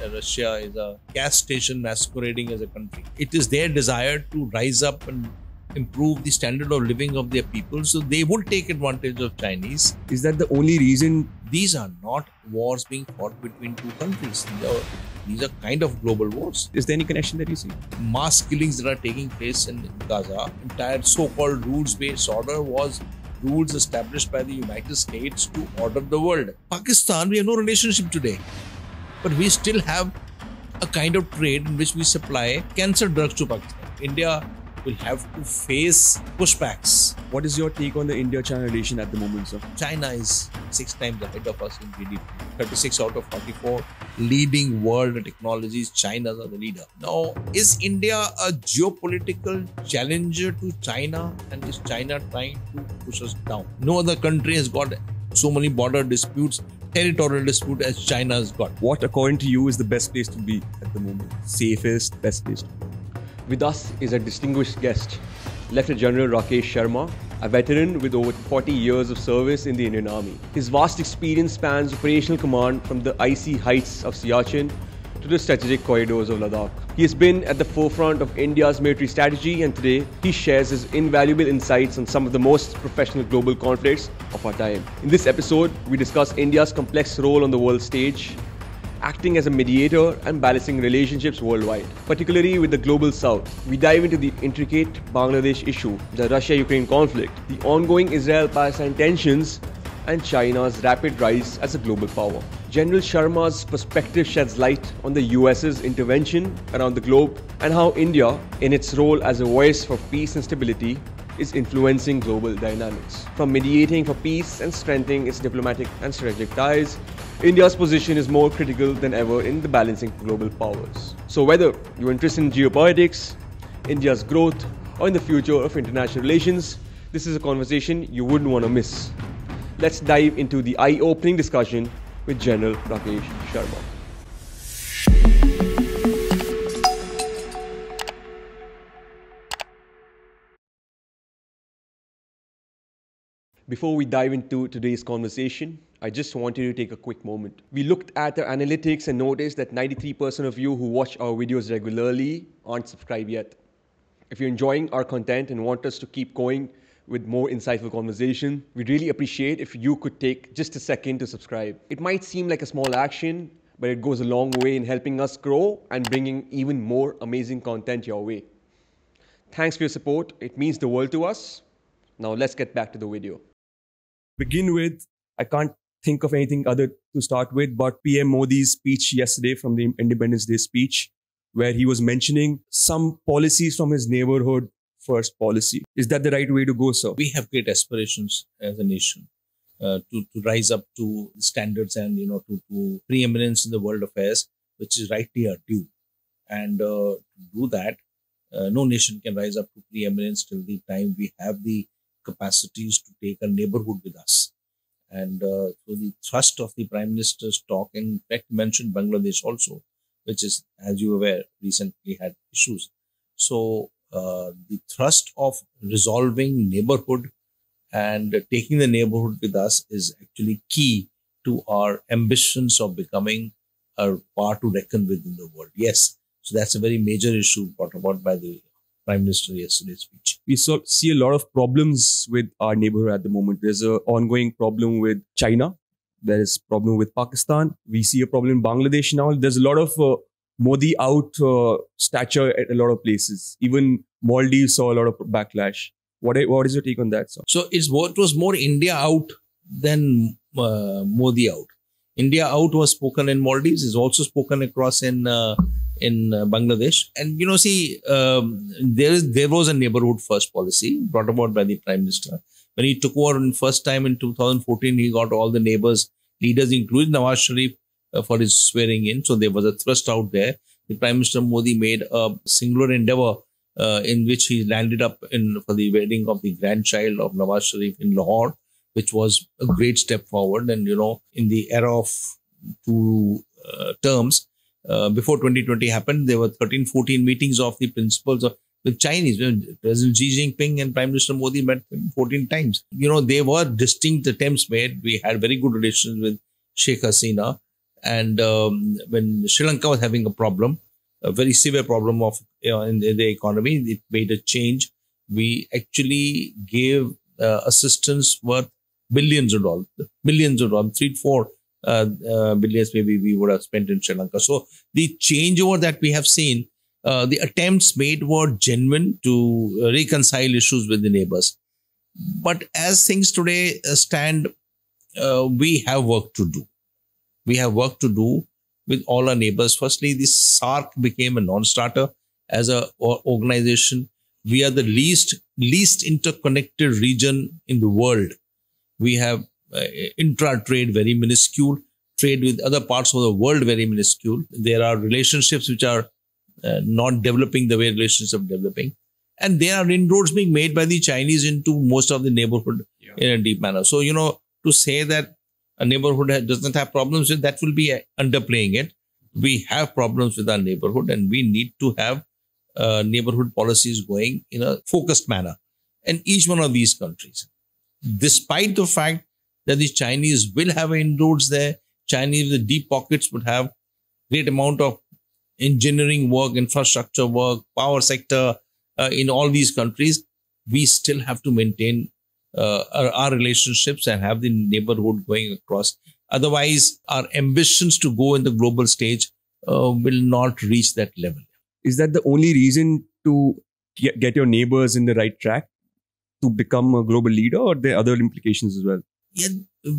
Russia is a gas station masquerading as a country. It is their desire to rise up and improve the standard of living of their people, so they would take advantage of Chinese. Is that the only reason? These are not wars being fought between two countries. These are kind of global wars. Is there any connection that you see? Mass killings that are taking place in Gaza, entire so-called rules-based order was rules established by the United States to order the world. Pakistan, we have no relationship today, but we still have a kind of trade in which we supply cancer drugs to Pakistan. India will have to face pushbacks. What is your take on the India-China relation at the moment, sir? China is 6 times ahead of us in GDP. 36 out of 44 leading world technologies, China are the leader. Now, is India a geopolitical challenger to China, and is China trying to push us down? No other country has got so many border disputes, territorial dispute as China has got. What, according to you, is the best place to be at the moment? Safest, best place to be? With us is a distinguished guest, Lt Gen Rakesh Sharma, a veteran with over 40 years of service in the Indian Army. His vast experience spans operational command from the icy heights of Siachin to the strategic corridors of Ladakh. He has been at the forefront of India's military strategy, and today he shares his invaluable insights on some of the most professional global conflicts of our time. In this episode, we discuss India's complex role on the world stage, acting as a mediator and balancing relationships worldwide, particularly with the global south. We dive into the intricate Bangladesh issue, the Russia-Ukraine conflict, the ongoing Israel-Palestine tensions, and China's rapid rise as a global power. General Sharma's perspective sheds light on the US's intervention around the globe and how India, in its role as a voice for peace and stability, is influencing global dynamics. From mediating for peace and strengthening its diplomatic and strategic ties, India's position is more critical than ever in the balancing global powers. So whether you're interested in geopolitics, India's growth, or in the future of international relations, this is a conversation you wouldn't want to miss. Let's dive into the eye-opening discussion with General Rakesh Sharma. Before we dive into today's conversation, I just wanted to take a quick moment. We looked at the analytics and noticed that 93% of you who watch our videos regularly aren't subscribed yet. If you're enjoying our content and want us to keep going with more insightful conversation, we'd really appreciate if you could take just a second to subscribe. It might seem like a small action, but it goes a long way in helping us grow and bringing even more amazing content your way. Thanks for your support. It means the world to us. Now let's get back to the video. Begin with, I can't think of anything other to start with, but PM Modi's speech yesterday from the Independence Day speech, where he was mentioning some policies from his neighborhood first policy. Is that the right way to go, sir? We have great aspirations as a nation to rise up to standards and to preeminence in the world affairs, which is rightly our due. And to do that, no nation can rise up to preeminence till the time we have the capacities to take a neighborhood with us. And so the thrust of the Prime Minister's talk, in fact, mentioned Bangladesh also, which is, as you are aware, recently had issues. So the thrust of resolving neighborhood and taking the neighborhood with us is actually key to our ambitions of becoming a power to reckon with in the world. Yes, so that's a very major issue brought about by the Prime Minister yesterday's speech. We see a lot of problems with our neighborhood at the moment. There's an ongoing problem with China. There is a problem with Pakistan. We see a problem in Bangladesh now. There's a lot of Modi out stature at a lot of places. Even Maldives saw a lot of backlash. What is your take on that, sir? So it was more India out than Modi out. India out was spoken in Maldives, is also spoken across in Bangladesh. And there was a neighborhood first policy brought about by the Prime Minister. When he took over in first time in 2014, he got all the leaders, including Nawaz Sharif, for his swearing in. So there was a thrust out there. The Prime Minister Modi made a singular endeavor in which he landed up for the wedding of the grandchild of Nawaz Sharif in Lahore, which was a great step forward. And, in the era of two terms, before 2020 happened, there were 13, 14 meetings of the principals with Chinese. President Xi Jinping and Prime Minister Modi met 14 times. There were distinct attempts made. We had very good relations with Sheikh Hasina. And when Sri Lanka was having a problem, a very severe problem of in the economy, it made a change. We actually gave assistance worth billions of dollars, 3 to 4 billions maybe we would have spent in Sri Lanka. So the changeover that we have seen, the attempts made were genuine to reconcile issues with the neighbors. But as things today stand, we have work to do. We have work to do with all our neighbors. Firstly, the SAARC became a non-starter as an organization. We are the least interconnected region in the world. We have intra-trade very minuscule, trade with other parts of the world very minuscule. There are relationships which are not developing the way relationships are developing. And there are inroads being made by the Chinese into most of the neighborhood in a deep manner. So, to say that a neighborhood doesn't have problems with, that will be underplaying it. We have problems with our neighborhood, and we need to have neighborhood policies going in a focused manner in each one of these countries. Despite the fact that the Chinese will have inroads there, Chinese with deep pockets would have great amount of engineering work, infrastructure work, power sector in all these countries, we still have to maintain our relationships and have the neighborhood going across. Otherwise, our ambitions to go in the global stage will not reach that level. Is that the only reason to get your neighbors in the right track to become a global leader, or are there other implications as well? Yeah,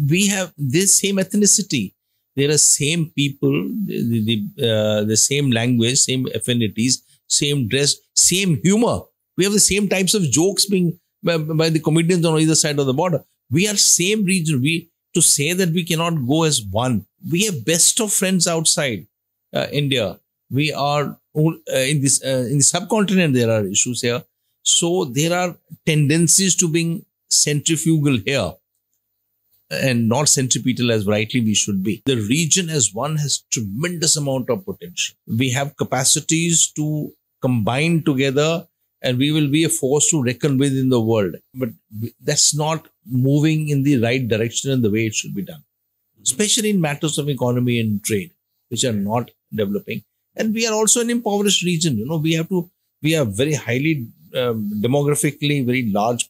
we have this same ethnicity. There are same people, the same language, same affinities, same dress, same humor. We have the same types of jokes being by the comedians on either side of the border. We are same region. To say that we cannot go as one. We have best of friends outside India. We are in the subcontinent. There are issues here. So there are tendencies to being centrifugal here and not centripetal as rightly we should be. The region as one has tremendous amount of potential. We have capacities to combine together, and we will be a force to reckon with in the world. But that's not moving in the right direction in the way it should be done, especially in matters of economy and trade, which are not developing. And we are also an impoverished region. We are very highly demographically very large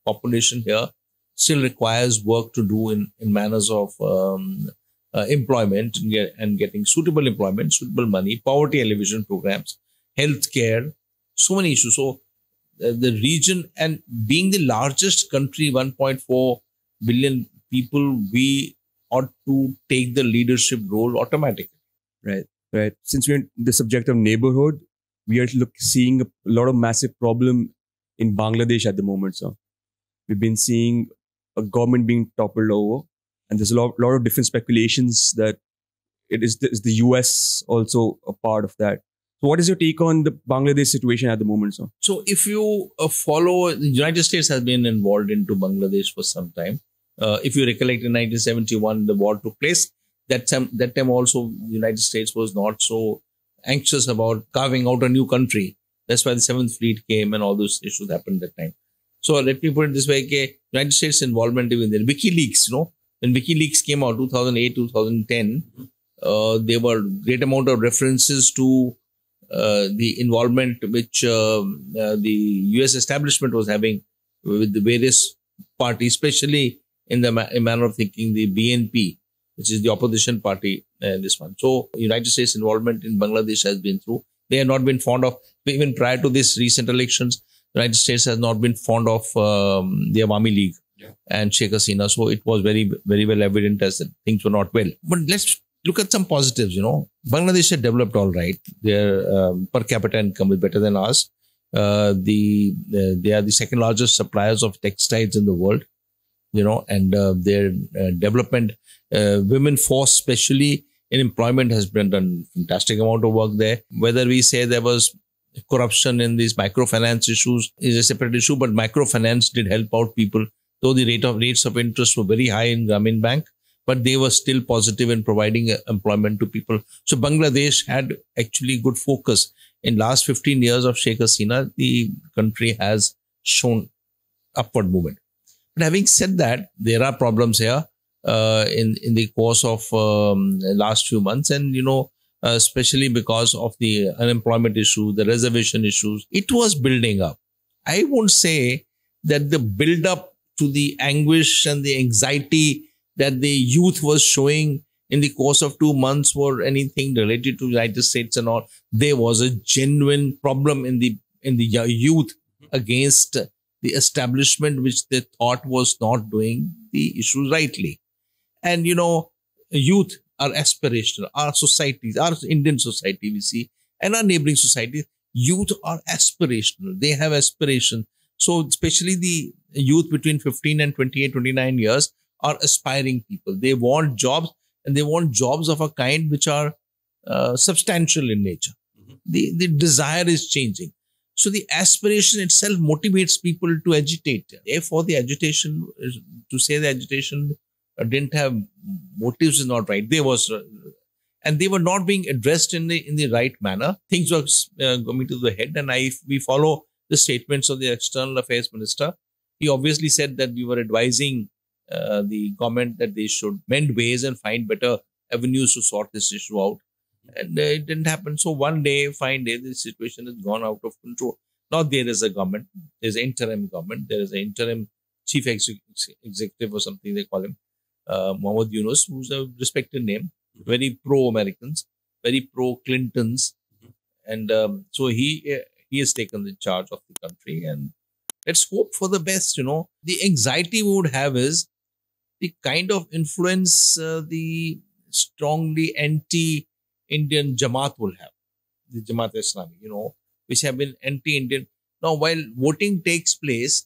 population here. Still requires work to do in manners of employment and getting suitable employment, suitable money, poverty alleviation programs, healthcare, so many issues. So the region, and being the largest country, 1.4 billion people, we ought to take the leadership role automatically. Right. Since we're in the subject of neighborhood, we are seeing a lot of massive problem in Bangladesh at the moment, sir. We've been seeing a government being toppled over, and there's a lot of different speculations that is the US also a part of that. So what is your take on the Bangladesh situation at the moment, sir? So if you follow, the United States has been involved into Bangladesh for some time. If you recollect, in 1971, the war took place. That time also, the United States was not so anxious about carving out a new country. That's why the 7th Fleet came and all those issues happened that time. So let me put it this way, United States involvement even then. WikiLeaks, when WikiLeaks came out, 2008, 2010, there were great amount of references to the involvement which the US establishment was having with the various parties, especially in the manner of thinking the BNP, which is the opposition party, this one. So United States involvement in Bangladesh has been through. They have not been fond of, even prior to this recent elections, the United States has not been fond of the Awami League and Sheikh Hasina. So it was very, very well evident as that things were not well. But let's look at some positives, Bangladesh had developed all right. Their per capita income is better than ours. They are the second largest suppliers of textiles in the world, and their development, women force, especially in employment, has been done fantastic amount of work there. Whether we say there was corruption in these microfinance issues is a separate issue, but microfinance did help out people, though the rates of interest were very high in Grameen Bank, but they were still positive in providing employment to people. So Bangladesh had actually good focus. In last 15 years of Sheikh Hasina, the country has shown upward movement. But having said that, there are problems here. in the course of the last few months, and especially because of the unemployment issue, the reservation issues, it was building up. I won't say that the build up to the anguish and the anxiety that the youth was showing in the course of 2 months were anything related to the United States and all. There was a genuine problem in the youth against the establishment, which they thought was not doing the issues rightly. And youth are aspirational. Our societies, our Indian society, we see, and our neighboring societies, youth are aspirational. They have aspiration. So especially the youth between 15 and 28, 29 years are aspiring people. They want jobs, and they want jobs of a kind which are substantial in nature. The desire is changing. So the aspiration itself motivates people to agitate. Therefore, the agitation, to say the agitation didn't have motives is not right. And they were not being addressed in the right manner. Things were coming to the head, and we follow the statements of the External Affairs Minister. He obviously said that we were advising the government that they should mend ways and find better avenues to sort this issue out. And it didn't happen. So one day, fine day, the situation has gone out of control. Now there is a government, there's an interim government, there is an interim chief executive or something they call him, Mohammed Yunus, who's a respected name, very pro-Americans, very pro-Clintons. And so he has taken the charge of the country, and let's hope for the best. The anxiety we would have is the kind of influence the strongly anti-Indian Jamaat will have, the Jamaat Islami, which have been anti-Indian. Now, while voting takes place,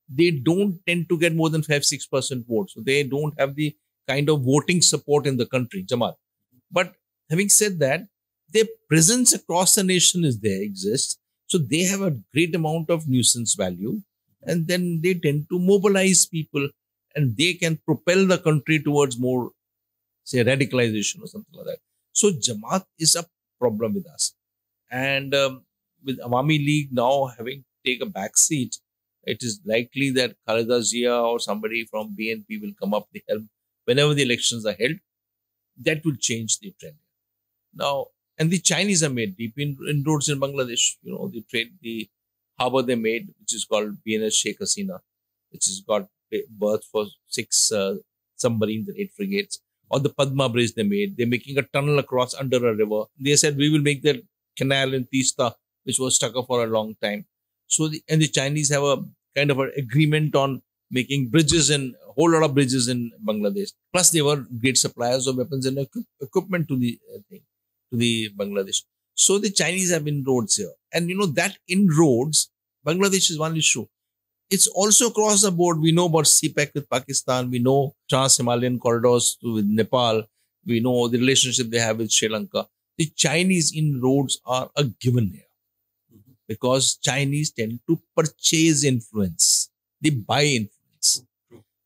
they don't tend to get more than 5-6% votes. So they don't have the kind of voting support in the country, Jamaat. But having said that, their presence across the nation exists. So they have a great amount of nuisance value. And then they tend to mobilize people, and they can propel the country towards more, say, radicalization or something like that. So Jamaat is a problem with us. And with Awami League now having take a back seat, it is likely that Khaleda Zia or somebody from BNP will come up the helm whenever the elections are held. That will change the trend. Now, and the Chinese have made deep inroads in Bangladesh. The harbor they made, which is called BNS Sheikh Hasina, which has got berth for 6 submarines and 8 frigates. Or the Padma Bridge they made. They're making a tunnel across under a river. They said, we will make that canal in Teesta, which was stuck up for a long time. So, the Chinese have a kind of an agreement on making bridges, and a whole lot of bridges in Bangladesh. Plus, they were great suppliers of weapons and equipment to the Bangladesh. So, the Chinese have inroads here. And that inroads, Bangladesh is one issue. It's also across the board. We know about CPEC with Pakistan. We know Trans-Himalayan corridors with Nepal. We know the relationship they have with Sri Lanka. The Chinese inroads are a given here. Because Chinese tend to purchase influence. They buy influence.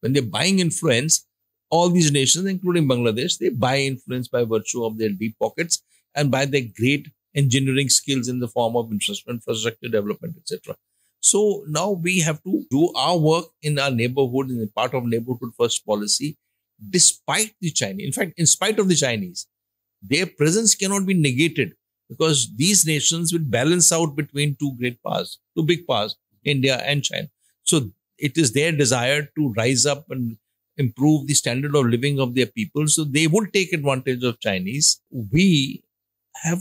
When they're buying influence, all these nations, including Bangladesh, they buy influence by virtue of their deep pockets and by their great engineering skills in the form of infrastructure development, etc. So now we have to do our work in our neighborhood, in the part of neighborhood first policy, despite the Chinese. In fact, in spite of the Chinese, their presence cannot be negated, because these nations will balance out between two big powers, India and China. So it is their desire to rise up and improve the standard of living of their people. So they will take advantage of Chinese. We have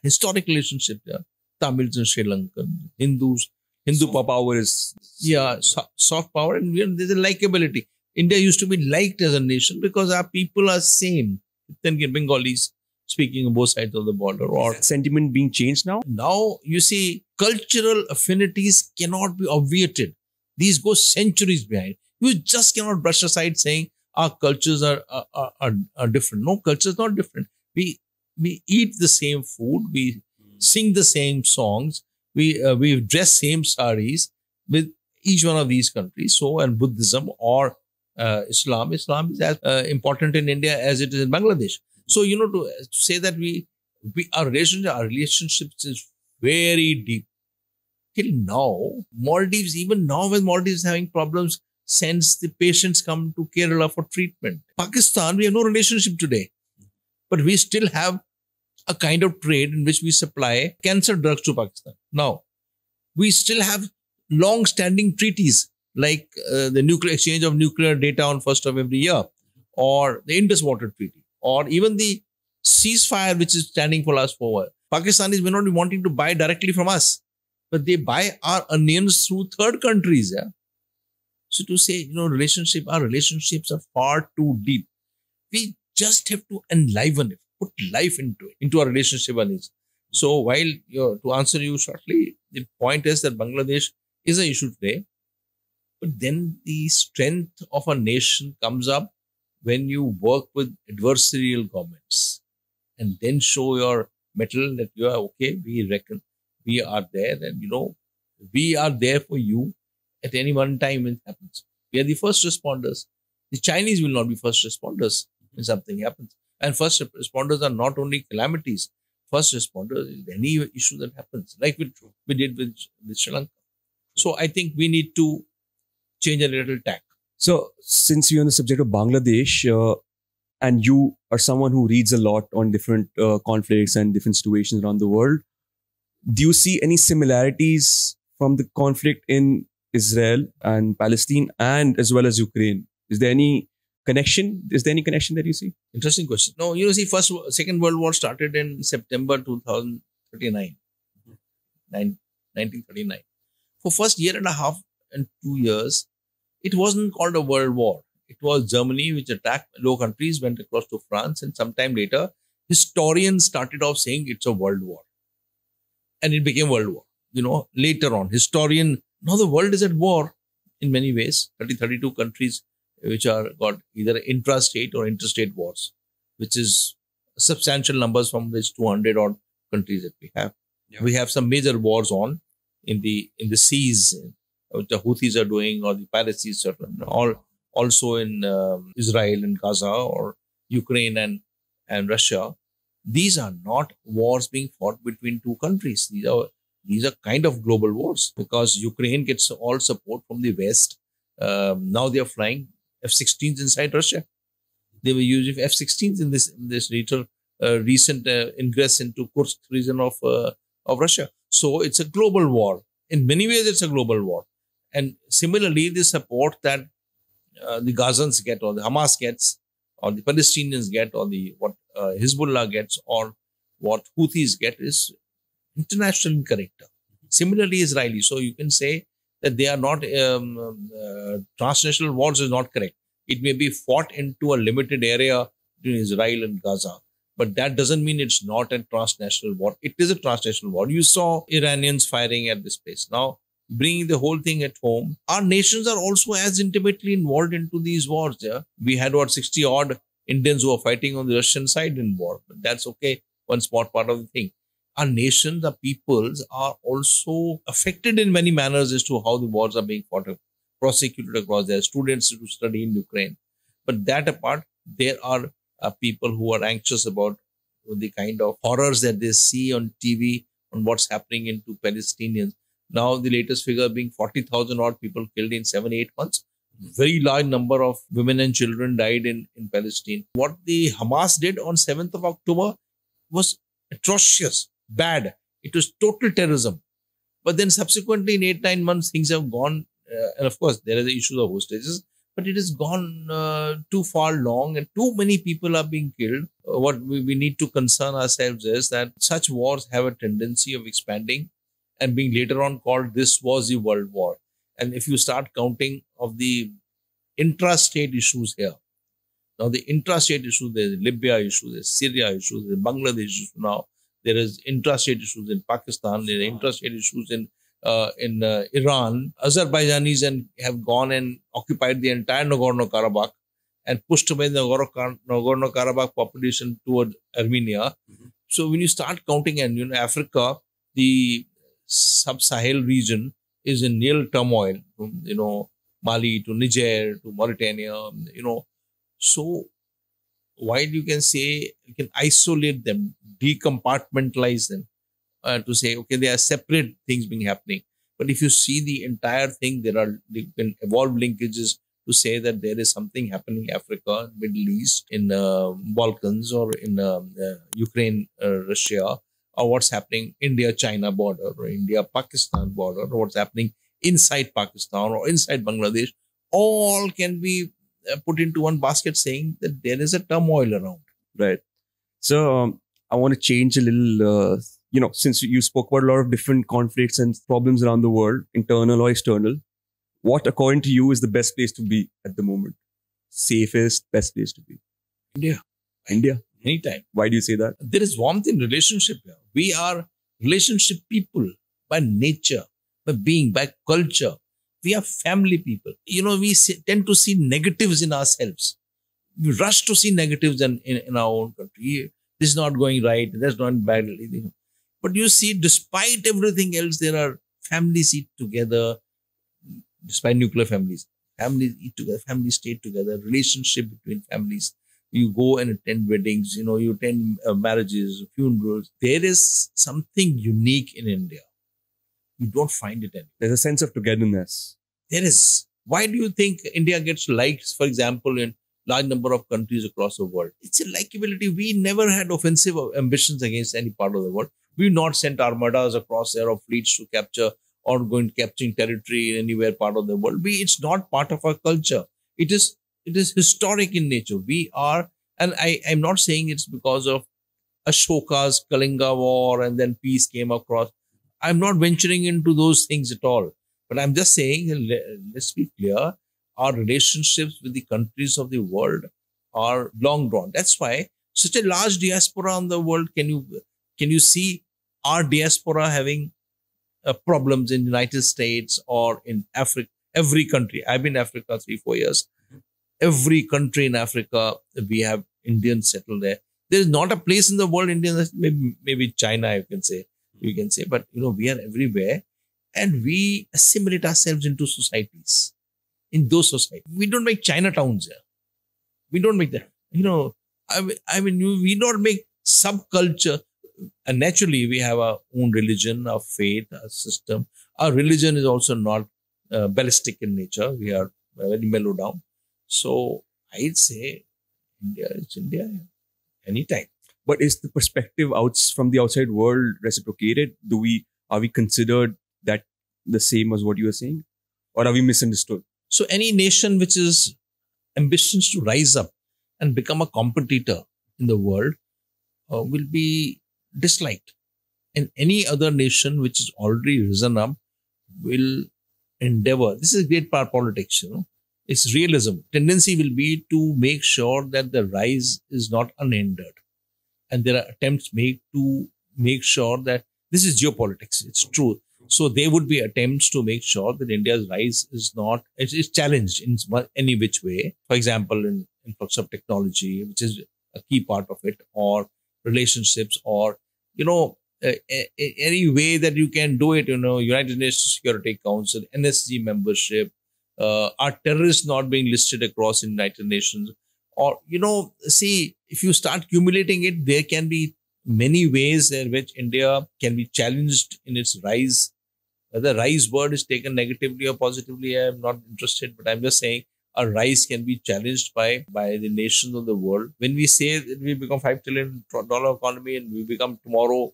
historic relationship there. Tamils and Sri Lankan, Hindus. Hindu power is... Yeah, soft power, and there's a likability. India used to be liked as a nation because our people are same. Then get Bengalis speaking on both sides of the border. Or is that sentiment being changed now? Now, you see, cultural affinities cannot be obviated. These go centuries behind. You just cannot brush aside saying our cultures are different. No, culture is not different. We eat the same food. We sing the same songs. We dress same saris with each one of these countries. So, and Buddhism or Islam is as important in India as it is in Bangladesh. So, to say that our relationships is very deep. Till now, Maldives, even now when Maldives is having problems, sends the patients come to Kerala for treatment. Pakistan, we have no relationship today, but we still have a kind of trade in which we supply cancer drugs to Pakistan. Now, we still have long-standing treaties like the nuclear exchange of nuclear data on 1st of every year, or the Indus Water Treaty, or even the ceasefire which is standing for last 4 years. Pakistanis may not be wanting to buy directly from us, but they buy our onions through third countries. Yeah? So to say, our relationships are far too deep. We just have to enliven it, put life into it, into our relationship. So while, to answer you shortly, the point is that Bangladesh is an issue today, but then the strength of a nation comes up when you work with adversarial governments and then show your mettle that you are okay, we reckon we are there, and we are there for you at any one time when it happens. We are the first responders. The Chinese will not be first responders when something happens. And first responders are not only calamities. First responders is any issue that happens, like we did with Sri Lanka. So I think we need to change a little tack. So since you're on the subject of Bangladesh, and you are someone who reads a lot on different conflicts and different situations around the world, do you see any similarities from the conflict in Israel and Palestine and as well as Ukraine? Is there any connection? Is there any connection that you see? Interesting question. No, Second World War started in September 1939. For first year and a half and 2 years, it wasn't called a world war. It was Germany which attacked Low Countries, went across to France, and sometime later, historians started off saying it's a world war. And it became World War. Later on, now the world is at war in many ways. 32 countries which are got either intrastate or interstate wars, which is substantial numbers from these 200 odd countries that we have. Yeah. We have some major wars on in the seas, which the Houthis are doing, or the piracies, also in Israel and Gaza, or Ukraine and Russia. These are not wars being fought between two countries. These are kind of global wars, because Ukraine gets all support from the West. Now they are flying F-16s inside Russia. They were using F-16s in this recent ingress into Kursk region of Russia. So it's a global war. In many ways, it's a global war. And similarly, the support that the Gazans get, or the Hamas gets, or the Palestinians get, or what Hezbollah gets, or what Houthis get is international in character. Similarly, Israeli. So you can say that they are not, transnational wars is not correct. It may be fought into a limited area between Israel and Gaza, but that doesn't mean it's not a transnational war. It is a transnational war. You saw Iranians firing at this place. Now, bringing the whole thing at home, our nations are also as intimately involved into these wars. Yeah? We had 60 odd Indians who are fighting on the Russian side in war, but that's okay. One small part of the thing. Our nations, our peoples are also affected in many manners as to how the wars are being fought, prosecuted across there. Students who study in Ukraine. But that apart, there are people who are anxious about the kind of horrors that they see on TV on what's happening into Palestinians. Now, the latest figure being 40,000 odd people killed in 7-8 months. Very large number of women and children died in Palestine. What the Hamas did on 7th of October was atrocious, bad. It was total terrorism. But then subsequently in 8-9 months, things have gone, and of course, there are the issues of hostages, but it has gone too far long and too many people are being killed. What we need to concern ourselves is that such wars have a tendency of expanding and being later on called, this was the world war. And if you start counting of the intrastate issues here, now the intrastate issues, there's Libya issues, there's Syria issues, there's Bangladesh issues now, there is intrastate issues in Pakistan, there are intrastate issues in Iran. Azerbaijanis have gone and occupied the entire Nagorno-Karabakh and pushed away the Nagorno-Karabakh population toward Armenia. Mm-hmm. So when you start counting, and Africa, the sub-Sahel region is in real turmoil, from Mali to Niger to Mauritania, So while you can say, you can isolate them, decompartmentalize them, to say, okay, they are separate things being happening. But if you see the entire thing, there can evolve linkages to say that there is something happening in Africa, Middle East, in Balkans, or in Ukraine, Russia, or what's happening India-China border, or India-Pakistan border, or what's happening inside Pakistan or inside Bangladesh, all can be put into one basket, saying that there is a turmoil around. Right. So I want to change a little, since you spoke about a lot of different conflicts and problems around the world, internal or external, what according to you is the best place to be at the moment? Safest, best place to be? India. India? Anytime. Why do you say that? There is warmth in relationship here. We are relationship people by nature, by being, by culture. We are family people. We tend to see negatives in ourselves. We rush to see negatives in our own country. This is not going right. That's not bad. But you see, despite everything else, there are families eat together, despite nuclear families. Families eat together, families stay together, relationship between families. You go and attend weddings, you attend marriages, funerals. There is something unique in India. You don't find it anywhere. There's a sense of togetherness. There is. Why do you think India gets liked, for example, in large number of countries across the world? It's a likability. We never had offensive ambitions against any part of the world. We've not sent armadas across there or fleets to capture or going capturing territory in anywhere part of the world. It's not part of our culture. It is historic in nature. We are, and I'm not saying it's because of Ashoka's Kalinga war and then peace came across. I'm not venturing into those things at all. But I'm just saying, let's be clear, our relationships with the countries of the world are long drawn. That's why such a large diaspora in the world. Can you see our diaspora having problems in the United States or in Africa? Every country. I've been in Africa 3-4 years. Every country in Africa, we have Indians settled there. There is not a place in the world, Indians, maybe China, you can say, but we are everywhere, and we assimilate ourselves into societies. In those societies, we don't make Chinatowns here. We don't make that. We don't make subculture. And naturally, we have our own religion, our faith, our system. Our religion is also not ballistic in nature. We are very mellow down. So I'd say India is India anytime. But is the perspective from the outside world reciprocated? Are we considered that the same as what you are saying? Or are we misunderstood? So any nation which is ambitious to rise up and become a competitor in the world will be disliked. And any other nation which is already risen up will endeavor. This is great power politics, It's realism. Tendency will be to make sure that the rise is not unhindered. And there are attempts made to make sure that this is geopolitics. It's true. So there would be attempts to make sure that India's rise is challenged in any which way. For example, in influx of technology, which is a key part of it, or relationships, or, any way that you can do it, United Nations Security Council, NSG membership, are terrorists not being listed across in United Nations? Or, see, if you start accumulating it, there can be many ways in which India can be challenged in its rise. Whether rise word is taken negatively or positively, I'm not interested, but I'm just saying our rise can be challenged by the nations of the world. When we say that we become $5 trillion economy and we become tomorrow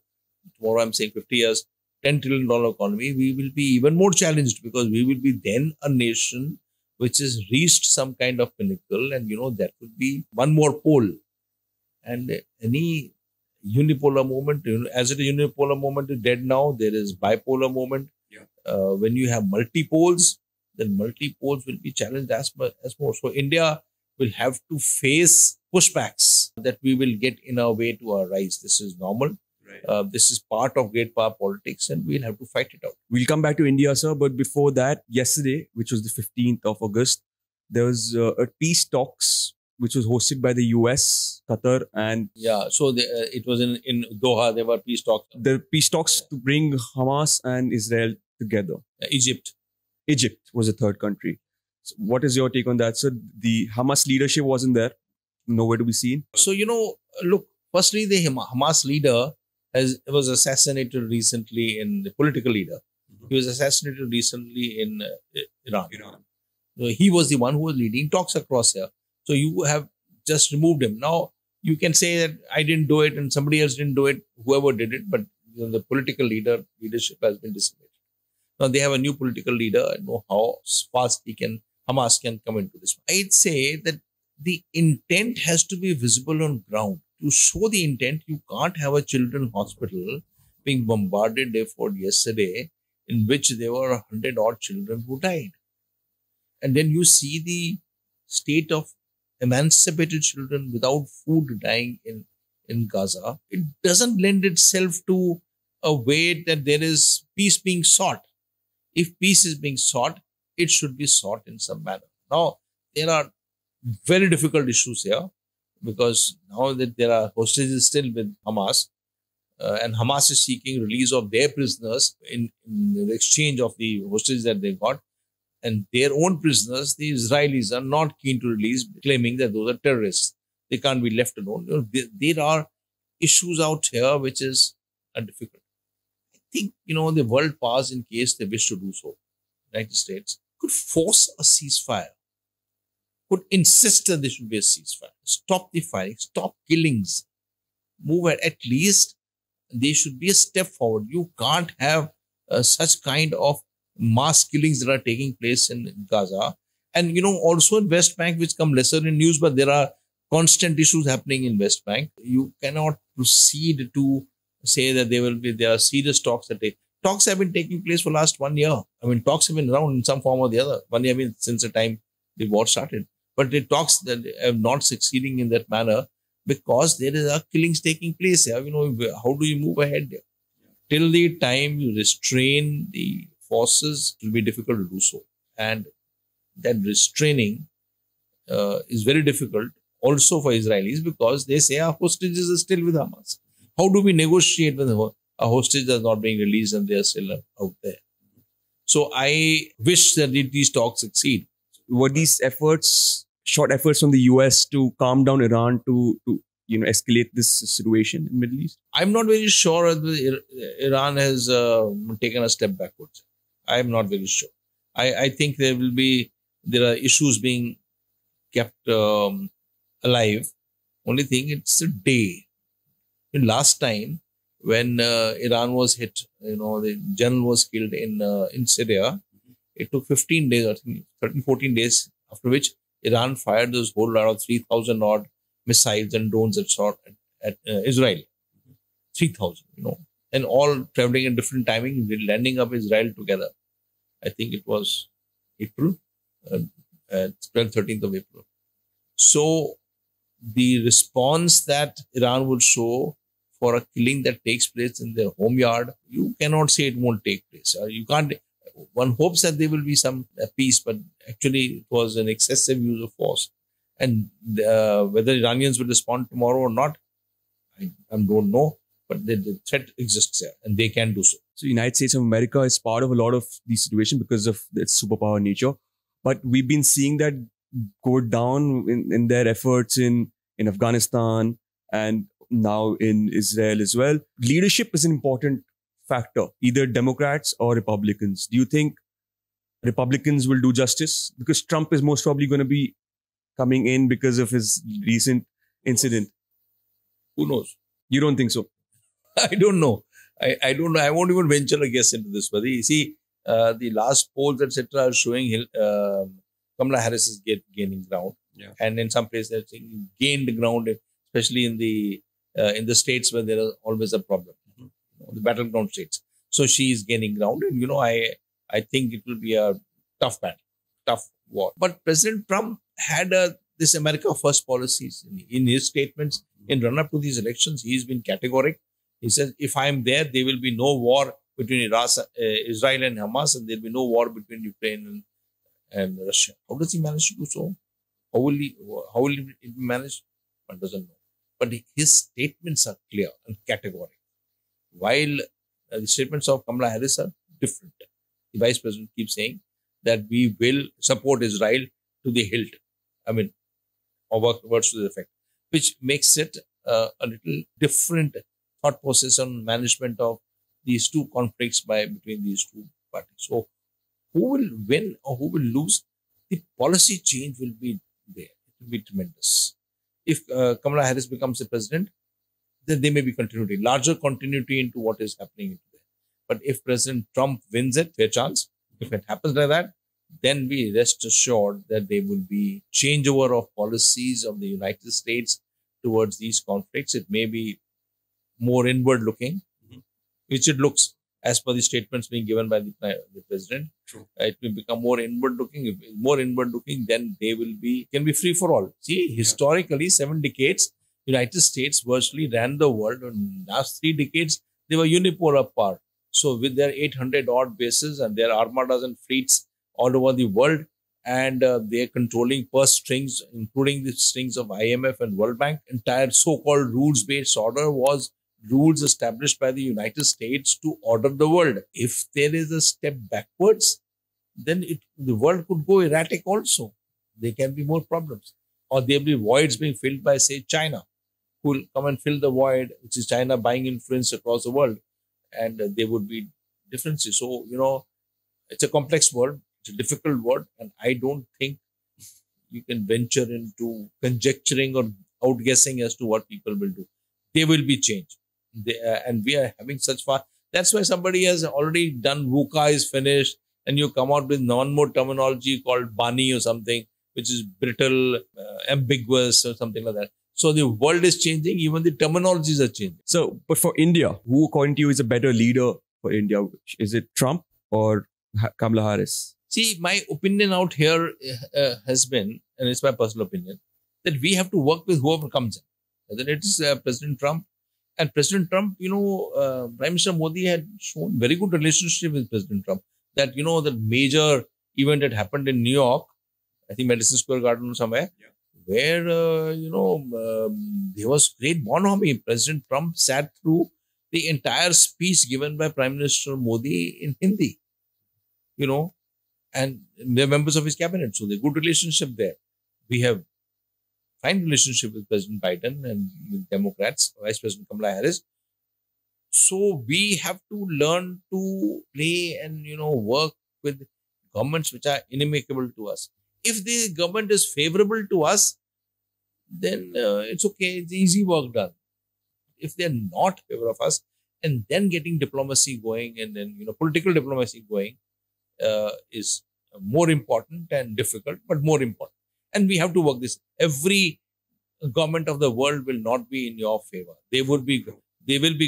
I'm saying 50 years, $10 trillion economy, we will be even more challenged, because we will be then a nation which has reached some kind of pinnacle, and that would be one more pole. And any unipolar moment, as a unipolar moment is dead now, there is bipolar moment. Yeah. When you have multi-poles, then multi-poles will be challenged as more. So India will have to face pushbacks that we will get in our way to our rise. This is normal. Right. This is part of great power politics, and we'll have to fight it out. We'll come back to India, sir. But before that, yesterday, which was the 15th of August, there was a peace talks which was hosted by the US, Qatar, and... Yeah, so it was in Doha. There were peace talks. The peace talks to bring Hamas and Israel together. Egypt. Egypt was the third country. So what is your take on that, sir? The Hamas leadership wasn't there. Nowhere to be seen. So, look, firstly, the Hamas leader was assassinated recently, the political leader. Mm-hmm. He was assassinated recently in Iran. So he was the one who was leading talks across here. So you have just removed him. Now you can say that I didn't do it and somebody else didn't do it, whoever did it, but the political leadership has been decimated. Now they have a new political leader. I know how fast Hamas can come into this. I'd say that the intent has to be visible on ground. To show the intent, you can't have a children's hospital being bombarded day before yesterday, in which there were 100 odd children who died. And then you see the state of emancipated children without food dying in Gaza. It doesn't lend itself to a way that there is peace being sought. If peace is being sought, it should be sought in some manner. Now, there are very difficult issues here because now that there are hostages still with Hamas, and Hamas is seeking release of their prisoners in the exchange of the hostages that they got. And their own prisoners, the Israelis, are not keen to release, claiming that those are terrorists. They can't be left alone. There are issues out here which is difficult. I think, the world powers, in case they wish to do so, United States, could force a ceasefire, could insist that there should be a ceasefire, stop the fighting, stop killings, move at least. There should be a step forward. You can't have such kind of mass killings that are taking place in Gaza. And, also in West Bank, which come lesser in news, but there are constant issues happening in West Bank. You cannot proceed to say that there are serious talks talks have been taking place for last 1 year. I mean, talks have been around in some form or the other. 1 year, since the time the war started. But the talks that are not succeeding in that manner because there are killings taking place here. How do you move ahead there? Till the time you restrain the forces, it will be difficult to do so. And that restraining is very difficult also for Israelis because they say our hostages are still with Hamas. How do we negotiate when a hostage is not being released and they are still out there? So I wish that these talks succeed. Were these efforts, short efforts from the US to calm down Iran to escalate this situation in the Middle East? I'm not very sure that Iran has taken a step backwards. I'm not very sure. I think there are issues being kept alive. Only thing, it's a day. Last time when Iran was hit, the general was killed in Syria, it took 15 days, I think 13, 14 days, after which Iran fired this whole lot of 3,000 odd missiles and drones at Israel. 3,000, and all traveling at different timing, landing up Israel together. I think it was April, 12th, 13th of April. So the response that Iran would show for a killing that takes place in their home yard, you cannot say it won't take place. You can't. One hopes that there will be some peace, but actually it was an excessive use of force. And whether Iranians will respond tomorrow or not, I don't know. But the threat exists there, and they can do so. So, the United States of America is part of a lot of these situations because of its superpower nature. But we've been seeing that go down in their efforts in Afghanistan and now in Israel as well. Leadership is an important factor, either Democrats or Republicans. Do you think Republicans will do justice? Because Trump is most probably going to be coming in because of his recent incident. Who knows? You don't think so? I don't know. I don't know. I won't even venture a guess into this. But you see, the last polls, etc., are showing Kamala Harris is gaining ground. Yeah. And in some places, they're saying gained ground, especially in the states where there is always a problem, the battleground states. So she is gaining ground. And, I think it will be a tough battle, tough war. But President Trump had this America First policies in his statements in run-up to these elections. He's been categoric. He says, if I'm there, there will be no war between Israel and Hamas, and there will be no war between Ukraine and Russia. How does he manage to do so? How will it be managed? One doesn't know. But his statements are clear and categoric. While the statements of Kamala Harris are different. The Vice President keeps saying that we will support Israel to the hilt. Or words to the effect. Which makes it a little different thought process on management of these two conflicts between these two party. So who will win or who will lose? The policy change will be there. It will be tremendous. If Kamala Harris becomes the president, then there may be continuity, larger continuity into what is happening there. But if President Trump wins it, fair chance, if it happens like that, then we rest assured that there will be changeover of policies of the United States towards these conflicts. It may be more inward looking, which it looks as per the statements being given by the president. True. It will become more inward looking. If it's more inward looking, then they can be free for all. See, historically, 7 decades, United States virtually ran the world. In the last 3 decades, they were unipolar power. So with their 800 odd bases and their armadas and fleets all over the world, and they're controlling purse strings, including the strings of IMF and World Bank, entire so-called rules-based order was rules established by the United States to order the world. If there is a step backwards, then the world could go erratic also. There can be more problems. Or there will be voids being filled by, say, China, who will come and fill the void, which is China buying influence across the world. And there would be differences. So, it's a complex world. It's a difficult world. And I don't think you can venture into conjecturing or outguessing as to what people will do. There will be change. And we are having such far. That's why somebody has already done VUCA is finished, and you come out with one more terminology called Bani or something, which is brittle, ambiguous or something like that. So the world is changing, even the terminologies are changing. So, but for India, who according to you is a better leader for India? Is it Trump or Kamala Harris? See, my opinion out here has been, and it's my personal opinion, that we have to work with whoever comes in. Whether it is President Trump. And President Trump, Prime Minister Modi had shown very good relationship with President Trump. That, the major event that happened in New York, I think Madison Square Garden or somewhere, where, there was great bonhomie. President Trump sat through the entire speech given by Prime Minister Modi in Hindi, and they're members of his cabinet. So there's good relationship there. We have fine relationship with President Biden and with Democrats, Vice President Kamala Harris. So we have to learn to play and, work with governments which are inimical to us. If the government is favorable to us, then it's okay. It's easy work done. If they're not in favor of us, and then getting diplomacy going and then, political diplomacy going is more important and difficult, but more important. And we have to work this. Every government of the world will not be in your favor. There will be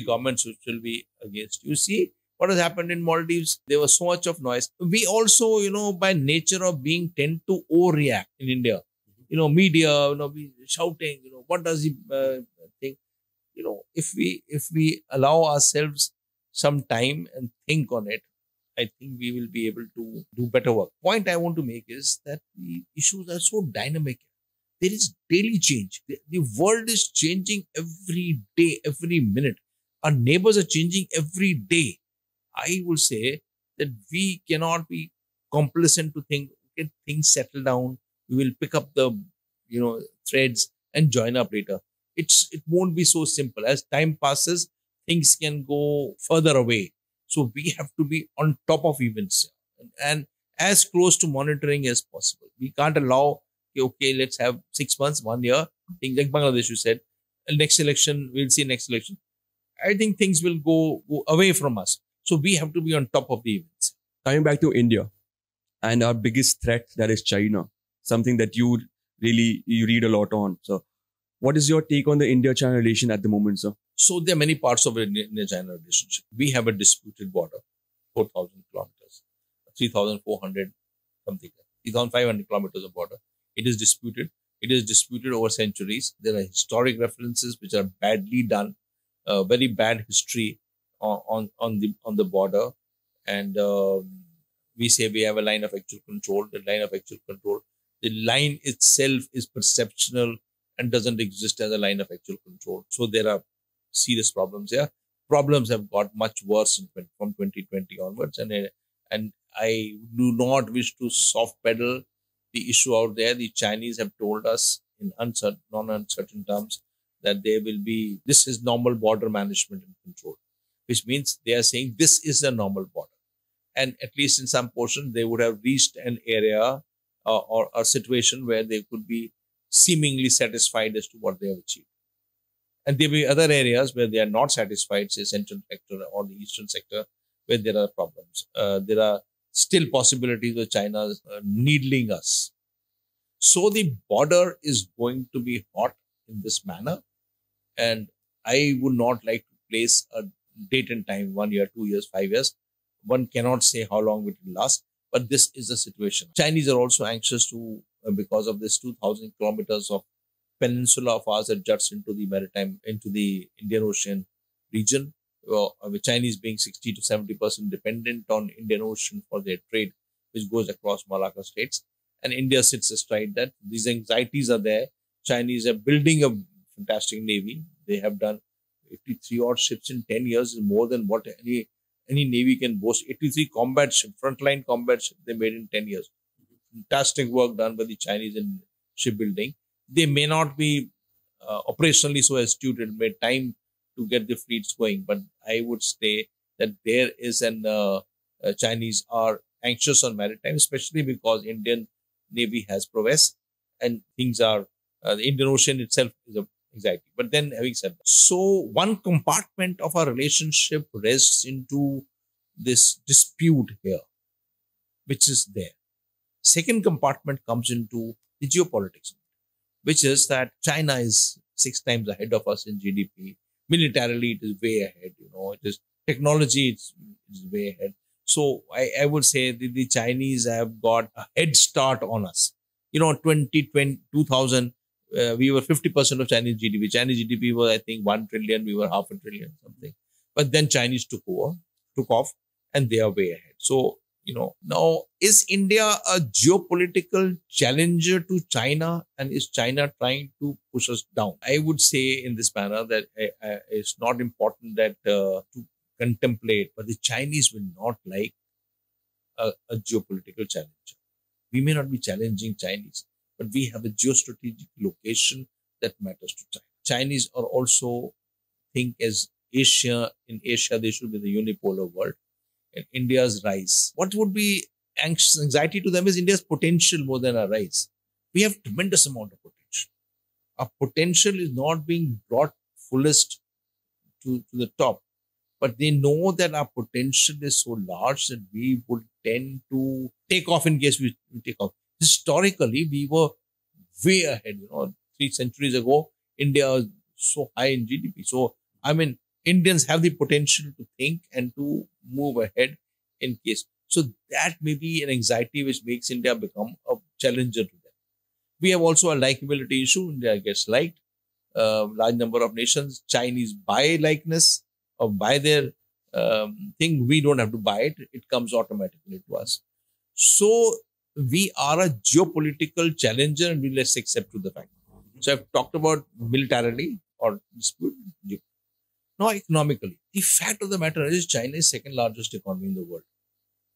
governments which will be against you. See what has happened in Maldives. There was so much of noise. We also, by nature of being, tend to overreact in India. Media, we shouting. What does he think? If we allow ourselves some time and think on it, I think we will be able to do better work. Point I want to make is that the issues are so dynamic. There is daily change. The world is changing every day, every minute. Our neighbors are changing every day. I will say that we cannot be complacent to think, get things settle down. We will pick up the, threads and join up later. It won't be so simple. As time passes, things can go further away. So we have to be on top of events and as close to monitoring as possible. We can't allow, okay, let's have 6 months, 1 year. Things like Bangladesh, you said, next election, we'll see next election. I think things will go away from us. So we have to be on top of the events. Coming back to India and our biggest threat, that is China, something that you read a lot on. So what is your take on the India-China relation at the moment, sir? So there are many parts of the India-China relationship. We have a disputed border, 4,000 kilometers, 3,400 something, 3,500 kilometers of border. It is disputed. It is disputed over centuries. There are historic references which are badly done, very bad history on the border, and we say we have a line of actual control. The line of actual control, the line itself is perceptual and doesn't exist as a line of actual control. So there are serious problems here. Problems have got much worse from 2020 onwards, and I do not wish to soft pedal the issue out there. The Chinese have told us in non-uncertain terms that this is normal border management and control, which means they are saying this is a normal border. And at least in some portion, they would have reached an area or a situation where they could be seemingly satisfied as to what they have achieved. And there will be other areas where they are not satisfied, say central sector or the eastern sector, where there are problems. There are still possibilities of China needling us. So the border is going to be hot in this manner. And I would not like to place a date and time, 1 year, 2 years, 5 years. One cannot say how long it will last, but this is the situation. Chinese are also anxious to, because of this 2,000 kilometers of peninsula of ours that juts into the maritime, into the Indian Ocean region, with Chinese being 60 to 70% dependent on Indian Ocean for their trade, which goes across Malacca states. And India sits astride that. These anxieties are there. Chinese are building a fantastic navy. They have done 83 odd ships in 10 years, is more than what any navy can boast. 83 combat ship, frontline combat ship they made in 10 years. Fantastic work done by the Chinese in shipbuilding. They may not be operationally so astute. It may time to get the fleets going, but I would say that there is Chinese are anxious on maritime, especially because Indian Navy has prowess and things are, the Indian Ocean itself is a anxiety. But then having said that, so one compartment of our relationship rests into this dispute here, which is there. Second compartment comes into the geopolitics, which is that China is 6 times ahead of us in GDP. Militarily, it is way ahead. It is technology, it's way ahead. So I would say that the Chinese have got a head start on us. 2000, we were 50% of Chinese GDP. Chinese GDP was, I think, 1 trillion. We were half a trillion, something. But then Chinese took off, and they are way ahead. So, now is India a geopolitical challenger to China, and is China trying to push us down? I would say in this manner that it's not important that to contemplate, but the Chinese will not like a geopolitical challenger. We may not be challenging Chinese, but we have a geostrategic location that matters to China. Chinese are also think as Asia. In Asia, they should be the unipolar world. And India's rise. What would be anxiety to them is India's potential more than our rise. We have tremendous amount of potential. Our potential is not being brought fullest to the top. But they know that our potential is so large that we would tend to take off in case we take off. Historically, we were way ahead. 3 centuries ago, India was so high in GDP. So, Indians have the potential to think and to move ahead in case. So that may be an anxiety which makes India become a challenger to them. We have also a likability issue. India gets liked. Large number of nations, Chinese buy likeness or buy their thing. We don't have to buy it. It comes automatically to us. So we are a geopolitical challenger and we let's accept to the fact. So I've talked about militarily or dispute. Now, economically, the fact of the matter is China is second largest economy in the world.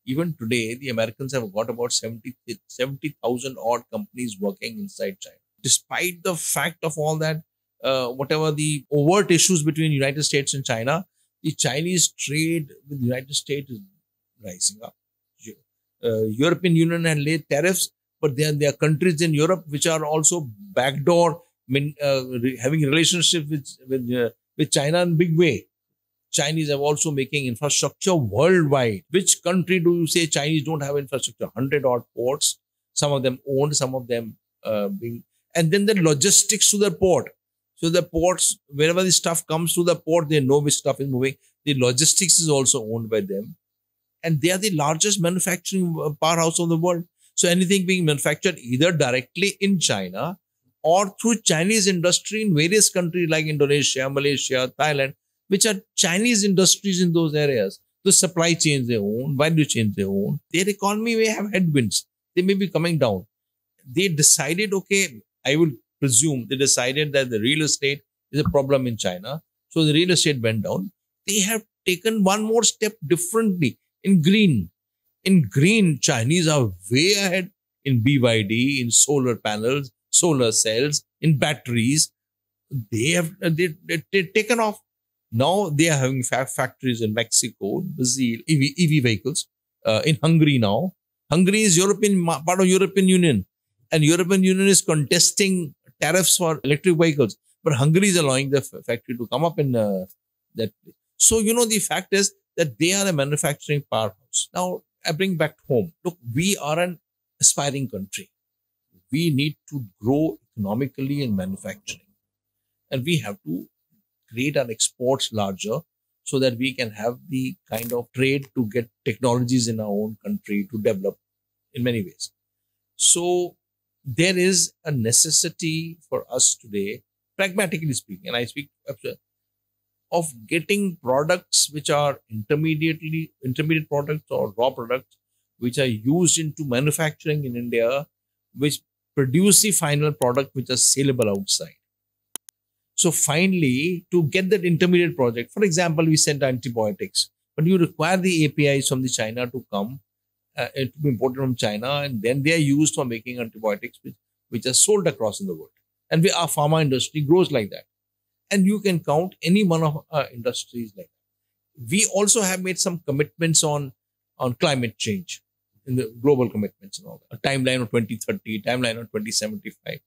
Even today, the Americans have got about 70,000 odd companies working inside China. Despite the fact of all that, whatever the overt issues between United States and China, the Chinese trade with the United States is rising up. European Union had laid tariffs, but there are countries in Europe which are also backdoor, having relationships with China in a big way. Chinese are also making infrastructure worldwide. Which country do you say Chinese don't have infrastructure? 100 odd ports, some of them owned, some of them being, and then the logistics to the port. So the ports, wherever the stuff comes to the port, they know which stuff is moving. The logistics is also owned by them. And they are the largest manufacturing powerhouse of the world. So anything being manufactured either directly in China or through Chinese industry in various countries like Indonesia, Malaysia, Thailand, which are Chinese industries in those areas. The supply chains they own, value chains they own. Their economy may have headwinds. They may be coming down. They decided, okay, I will presume they decided that the real estate is a problem in China. So the real estate went down. They have taken one more step differently in green. In green, Chinese are way ahead in BYD, in solar panels, solar cells, in batteries. They've taken off. Now they are having factories in Mexico, Brazil, EV vehicles, in Hungary now. Hungary is part of European Union, and European Union is contesting tariffs for electric vehicles. But Hungary is allowing the factory to come up in that place. So, the fact is that they are a manufacturing powerhouse. Now, I bring back home. Look, we are an aspiring country. We need to grow economically in manufacturing. And we have to create our exports larger so that we can have the kind of trade to get technologies in our own country to develop in many ways. So there is a necessity for us today, pragmatically speaking, and I speak of getting products which are intermediate products or raw products which are used into manufacturing in India, which produce the final product which are saleable outside. So finally, to get that intermediate project, for example, we send antibiotics, but you require the APIs from the China to come, to be imported from China, and then they are used for making antibiotics which are sold across in the world. And our pharma industry grows like that. And you can count any one of our industries like that. We also have made some commitments on climate change, in the global commitments and all that. A timeline of 2030, timeline of 2075.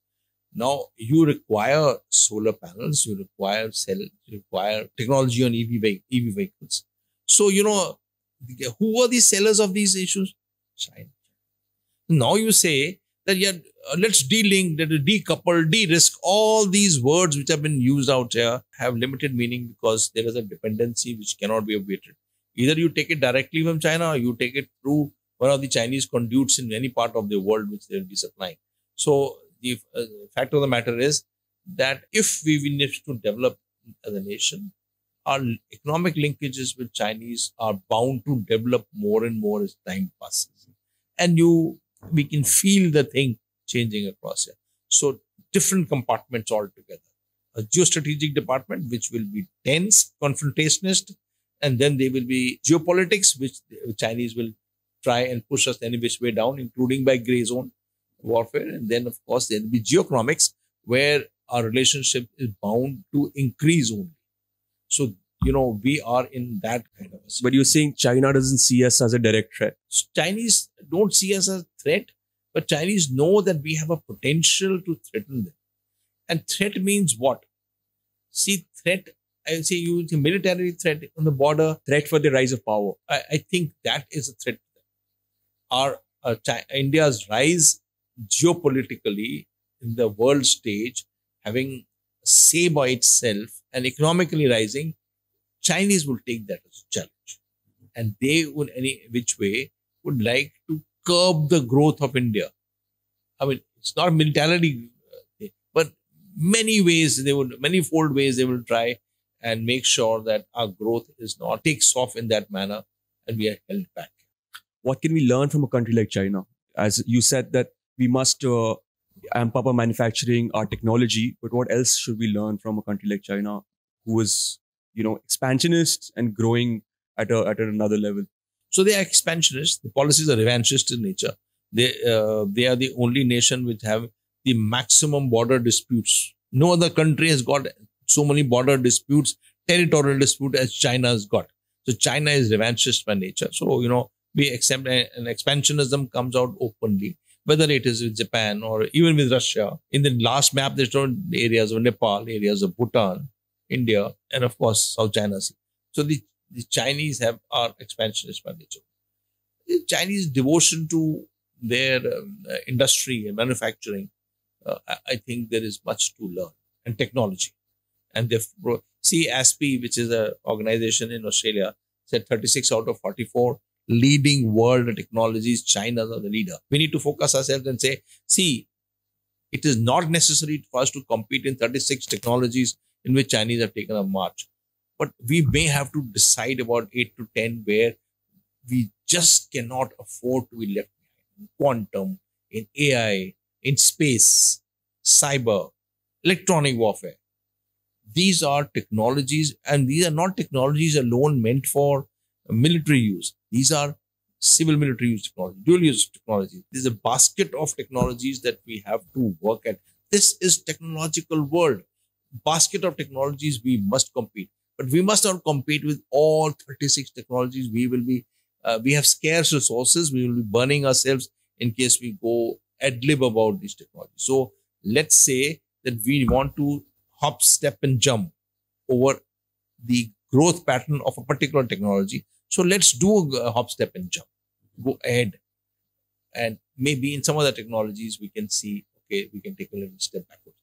Now, you require solar panels, you require cells, you require technology on EV vehicles. So, who are the sellers of these issues? China. Now you say that, let's de-link, decouple, de-risk. All these words which have been used out here have limited meaning because there is a dependency which cannot be obviated. Either you take it directly from China or you take it through one of the Chinese conduits in any part of the world which they will be supplying. So the fact of the matter is that if we need to develop as a nation, our economic linkages with Chinese are bound to develop more and more as time passes. And we can feel the thing changing across here. So different compartments altogether. A geostrategic department, which will be tense, confrontationist, and then there will be geopolitics, which the Chinese will try and push us any which way down, including by gray zone warfare. And then, of course, there will be geoeconomics, where our relationship is bound to increase only. So, we are in that kind of a situation. But you're saying China doesn't see us as a direct threat. Chinese don't see us as a threat, but Chinese know that we have a potential to threaten them. And threat means what? See, threat, I would say you military threat on the border. Threat for the rise of power. I think that is a threat to them. India's rise geopolitically in the world stage, having say by itself and economically rising, Chinese will take that as a challenge. And they would, any which way, would like to curb the growth of India. I mean, it's not militarily, but manifold ways they will try and make sure that our growth takes off in that manner and we are held back. What can we learn from a country like China? As you said that we must amp up our manufacturing, our technology, but what else should we learn from a country like China, who is, expansionist and growing at another level? So they are expansionists. The policies are revanchist in nature. They are the only nation which have the maximum border disputes. No other country has got so many border disputes, territorial dispute as China has got. So China is revanchist by nature. So, we accept, and expansionism comes out openly, whether it is with Japan or even with Russia. In the last map, they showed areas of Nepal, areas of Bhutan, India, and of course, South China Sea. So the Chinese are expansionist by nature. The Chinese devotion to their industry and manufacturing, I think there is much to learn, and technology. And ASPI, which is an organization in Australia, said 36 out of 44 leading world technologies, China are the leader. We need to focus ourselves and say, it is not necessary for us to compete in 36 technologies in which Chinese have taken a march. But we may have to decide about 8 to 10 where we just cannot afford to be left behind. In quantum, in AI, in space, cyber, electronic warfare. These are technologies, and these are not technologies alone meant for military use. These are civil military use technology, dual use technology. This is a basket of technologies that we have to work at. This is technological world. Basket of technologies we must compete. But we must not compete with all 36 technologies. We will be We have scarce resources. We will be burning ourselves in case we go ad lib about these technologies. So let's say that we want to hop, step, and jump over the growth pattern of a particular technology. So let's do a hop, step, and jump. Go ahead. And maybe in some other technologies, we can see, okay, we can take a little step backwards.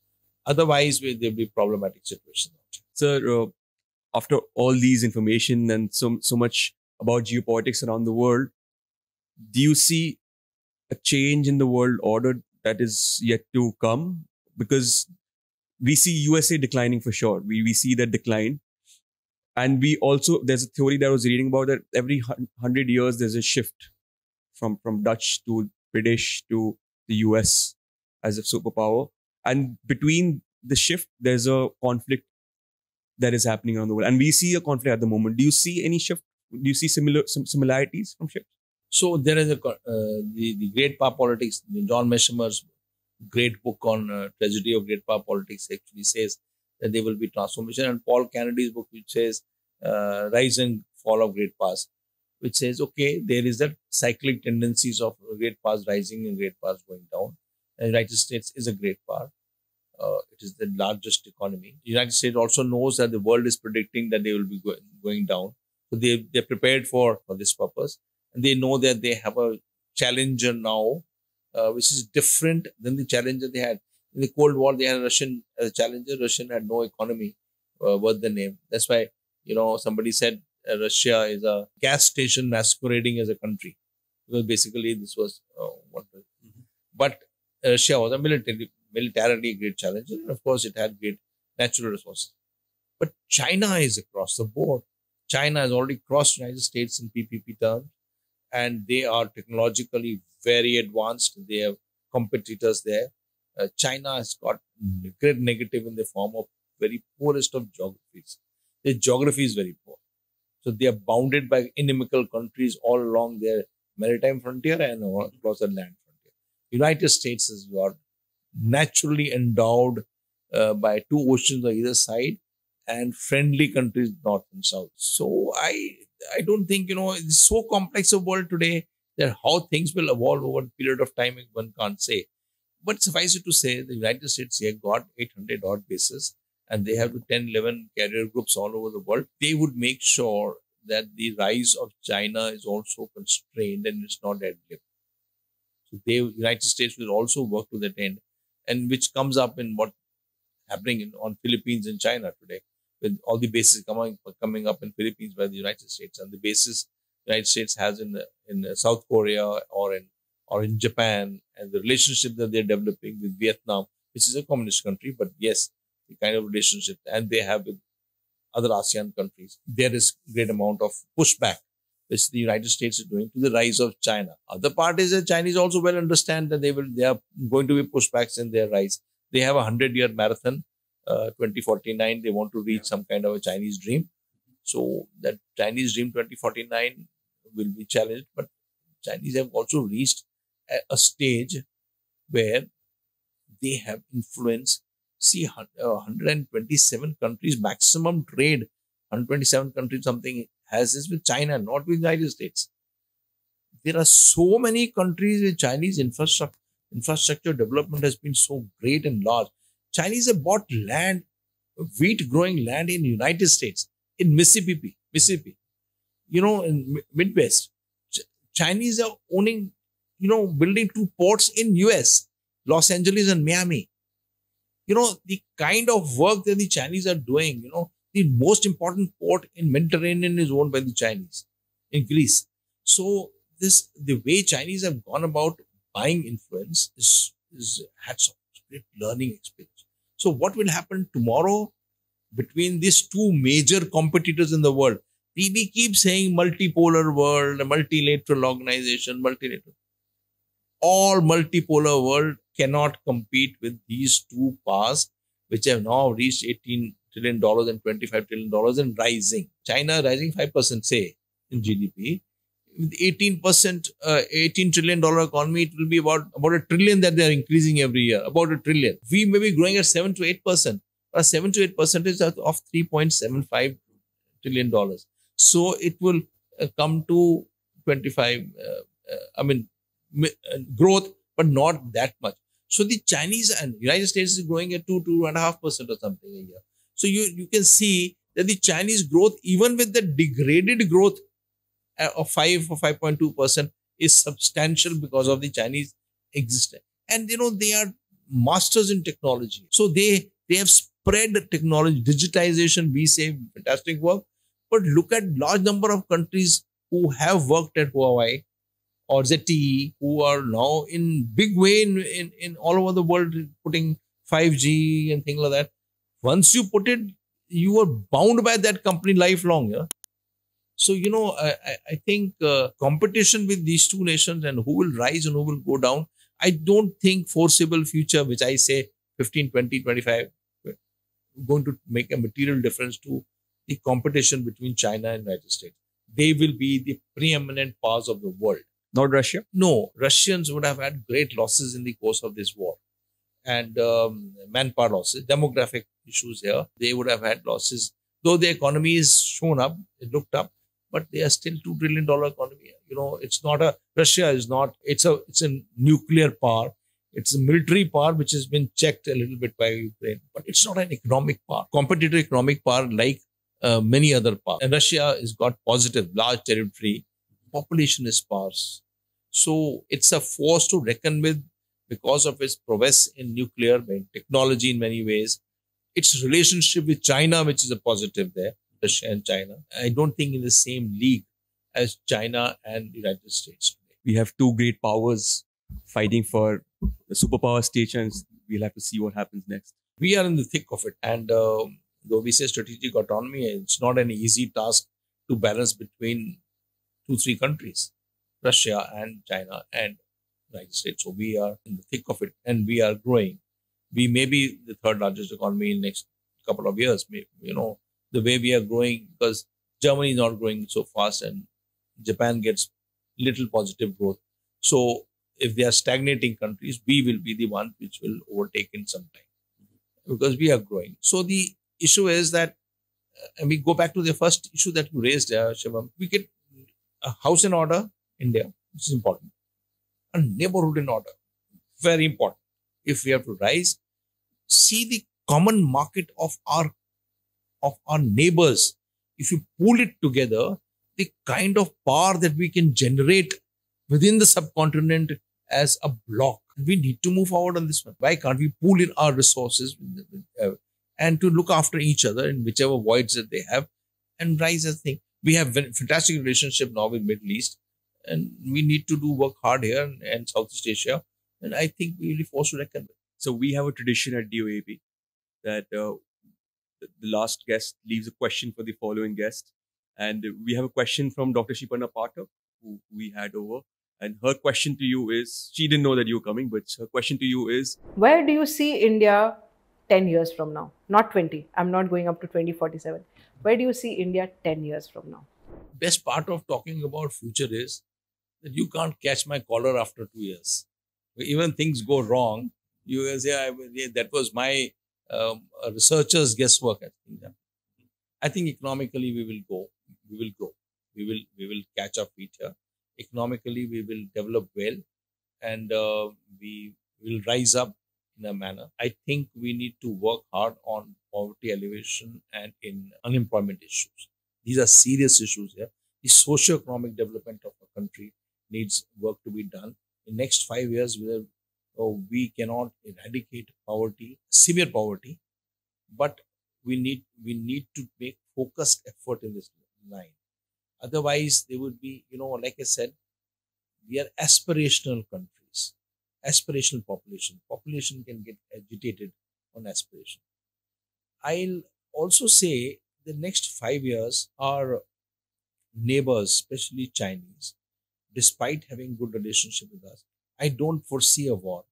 Otherwise, there will be problematic situations. Sir, after all these information and so much about geopolitics around the world, do you see a change in the world order that is yet to come? Because we see USA declining for sure. We see that decline. And we also, there's a theory that I was reading about that every 100 years, there's a shift from Dutch to British to the US as a superpower. And between the shift, there's a conflict that is happening around the world. And we see a conflict at the moment. Do you see any shift? Do you see similarities from shifts? So there is the Great Power Politics, John Meshemer's great book on tragedy of great power politics actually says that there will be transformation. And Paul Kennedy's book, which says Rise and Fall of Great Powers, which says, okay, there is that cyclic tendencies of great powers rising and great powers going down. And the United States is a great power. It is the largest economy. The United States also knows that the world is predicting that they will be going down. So they're prepared for this purpose. And they know that they have a challenger now, which is different than the challenger they had. In the Cold War, they had a Russian challenger. Russian had no economy worth the name. That's why, somebody said Russia is a gas station masquerading as a country. Because basically this was But Russia was a militarily great challenger. And of course, it had great natural resources. But China is across the board. China has already crossed the United States in PPP terms. And they are technologically very advanced. They have competitors there. China has got great negative in the form of very poorest of geographies. Their geography is very poor. So they are bounded by inimical countries all along their maritime frontier and across the land frontier. United States has got naturally endowed by two oceans on either side and friendly countries north and south. So I don't think, it's so complex a world today that how things will evolve over a period of time, one can't say. But suffice it to say, the United States here got 800 odd bases and they have 10, 11 carrier groups all over the world. They would make sure that the rise of China is also constrained and it's not ad lib. So the United States will also work to that end, and which comes up in what happening on Philippines and China today, with all the bases coming up in Philippines by the United States, and the bases the United States has in South Korea or in Japan, and the relationship that they're developing with Vietnam, which is a communist country, but yes, the kind of relationship and they have with other ASEAN countries. There is great amount of pushback which the United States is doing to the rise of China. Other part is that Chinese also well understand that they are going to be pushbacks in their rise. They have a 100-year marathon, 2049. They want to reach some kind of a Chinese dream. So that Chinese dream 2049 will be challenged, but Chinese have also reached a stage where they have influence. See, 127 countries, maximum trade, 127 countries something has this with China, not with the United States. There are so many countries with Chinese infrastructure development has been so great and large. Chinese have bought land, wheat growing land in the United States, in Mississippi, in Midwest. Chinese are owning, building 2 ports in US, Los Angeles and Miami. The kind of work that the Chinese are doing, the most important port in Mediterranean is owned by the Chinese in Greece. So the way Chinese have gone about buying influence is hats off, great learning experience. So what will happen tomorrow between these two major competitors in the world? We keep saying multipolar world, a multilateral organization, all multipolar world cannot compete with these two powers, which have now reached $18 trillion and $25 trillion and rising. China rising 5%, say, in GDP. With 18 trillion dollar economy, it will be about $1 trillion that they are increasing every year, about $1 trillion. We may be growing at 7 to 8%, but 7 to 8% is of $3.75 trillion. So it will come to 25, growth, but not that much. So the Chinese and United States is growing at 2.5% or something a year. So you can see that the Chinese growth, even with the degraded growth of 5 or 5.2%, is substantial because of the Chinese existence. And they are masters in technology. So they have spread technology, digitization. We say fantastic work, but look at large number of countries who have worked at Huawei or ZTE, who are now in big way in all over the world putting 5G and things like that. Once you put it, you are bound by that company lifelong. Yeah. So, I think competition with these two nations and who will rise and who will go down, I don't think foreseeable future, which I say 15, 20, 25, going to make a material difference to the competition between China and United States. They will be the preeminent powers of the world. Not Russia? No, Russians would have had great losses in the course of this war. And manpower losses, demographic issues here. They would have had losses. Though the economy is shown up, it looked up, but they are still $2 trillion economy. It's not Russia is not, it's a nuclear power. It's a military power which has been checked a little bit by Ukraine, but it's not an economic power, competitive economic power like many other powers. And Russia has got positive, large territory, population is sparse. So it's a force to reckon with because of its prowess in nuclear technology in many ways. Its relationship with China, which is a positive there, Russia and China. I don't think in the same league as China and the United States today. We have two great powers fighting for the superpower stations. We'll have to see what happens next. We are in the thick of it. And though we say strategic autonomy, it's not an easy task to balance between 2-3 countries, Russia and China and United States. So we are in the thick of it and we are growing. We may be the third largest economy in the next couple of years. The way we are growing, because Germany is not growing so fast and Japan gets little positive growth. So if they are stagnating countries, we will be the one which will overtake in some time because we are growing. So the issue is that, and we go back to the first issue that you raised, Shivam, we get a house in order, India, which is important, a neighborhood in order, very important. If we have to rise, see the common market of our neighbors. If you pull it together, the kind of power that we can generate within the subcontinent as a block. We need to move forward on this one. Why can't we pool in our resources and to look after each other in whichever voids that they have and rise as a thing? We have a fantastic relationship now with Middle East, and we need to do work hard here and Southeast Asia. And I think we will be forced to reckon with. So we have a tradition at DOAP that the last guest leaves a question for the following guest. And we have a question from Dr. Shipanna Pathak, who we had over. And her question to you is, she didn't know that you were coming, but her question to you is, where do you see India 10 years from now? Not 20. I'm not going up to 2047. Where do you see India 10 years from now? Best part of talking about future is that you can't catch my collar after 2 years. Even things go wrong, you will say, that was my researcher's guesswork. I think economically we will grow. We will catch our feet here. Economically, we will develop well, and we will rise up in a manner. I think we need to work hard on poverty alleviation and in unemployment issues. These are serious issues here. The socio-economic development of a country needs work to be done. In next 5 years, we cannot eradicate poverty, severe poverty, but we need to make focused effort in this line. Otherwise, they would be, like I said, we are aspirational countries, aspirational population. Population can get agitated on aspiration. I'll also say the next 5 years, our neighbors, especially Chinese, despite having good relationship with us, I don't foresee a war.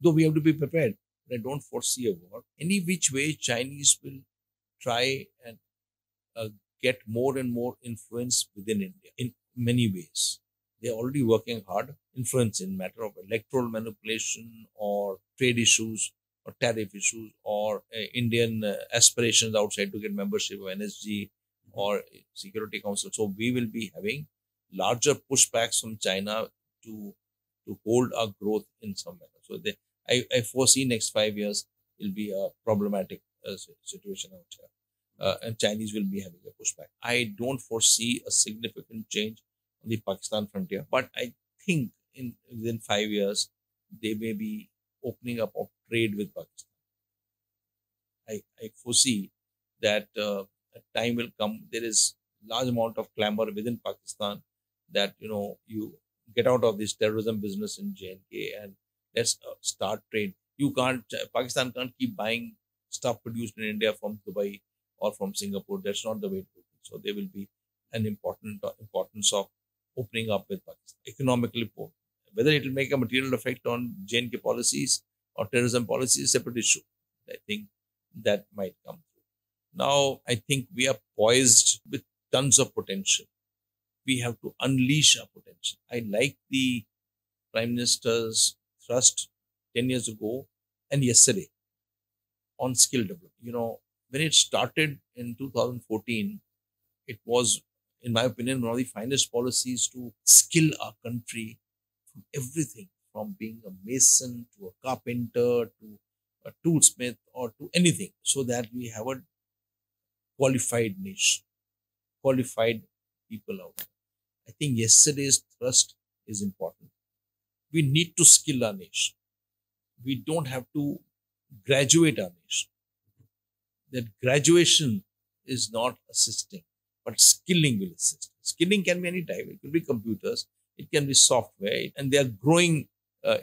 Though we have to be prepared, but I don't foresee a war. Any which way, Chinese will try and get more and more influence within India in many ways. They're already working hard, influence in matter of electoral manipulation or trade issues or tariff issues or Indian aspirations outside to get membership of NSG or Security Council. So we will be having larger pushbacks from China to hold our growth in some manner. So I foresee next 5 years will be a problematic situation out here. And Chinese will be having a pushback. I don't foresee a significant change on the Pakistan frontier, but I think within 5 years they may be opening up of trade with Pakistan. I foresee that a time will come. There is large amount of clamor within Pakistan that you get out of this terrorism business in J&K and let's start trade. Pakistan can't keep buying stuff produced in India from Dubai or from Singapore. That's not the way to do it. So there will be an importance of opening up with Pakistan economically. Whether it will make a material effect on J&K policies or terrorism policies is a separate issue. I think that might come through. Now, I think we are poised with tons of potential. We have to unleash our potential. I like the Prime Minister's thrust 10 years ago and yesterday on skill development. When it started in 2014, it was, in my opinion, one of the finest policies to skill our country from everything, from being a mason to a carpenter to a toolsmith or to anything, so that we have a qualified nation, qualified people out there. I think yesterday's thrust is important. We need to skill our nation. We don't have to graduate our nation. That graduation is not assisting, but skilling will assist. Skilling can be any type. It could be computers, it can be software, and there are growing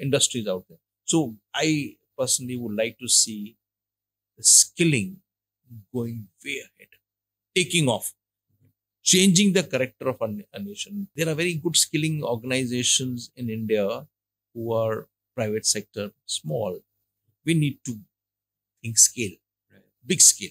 industries out there. So I personally would like to see the skilling going way ahead, taking off, changing the character of a nation. There are very good skilling organizations in India who are private sector, small. We need to think scale. Big scale.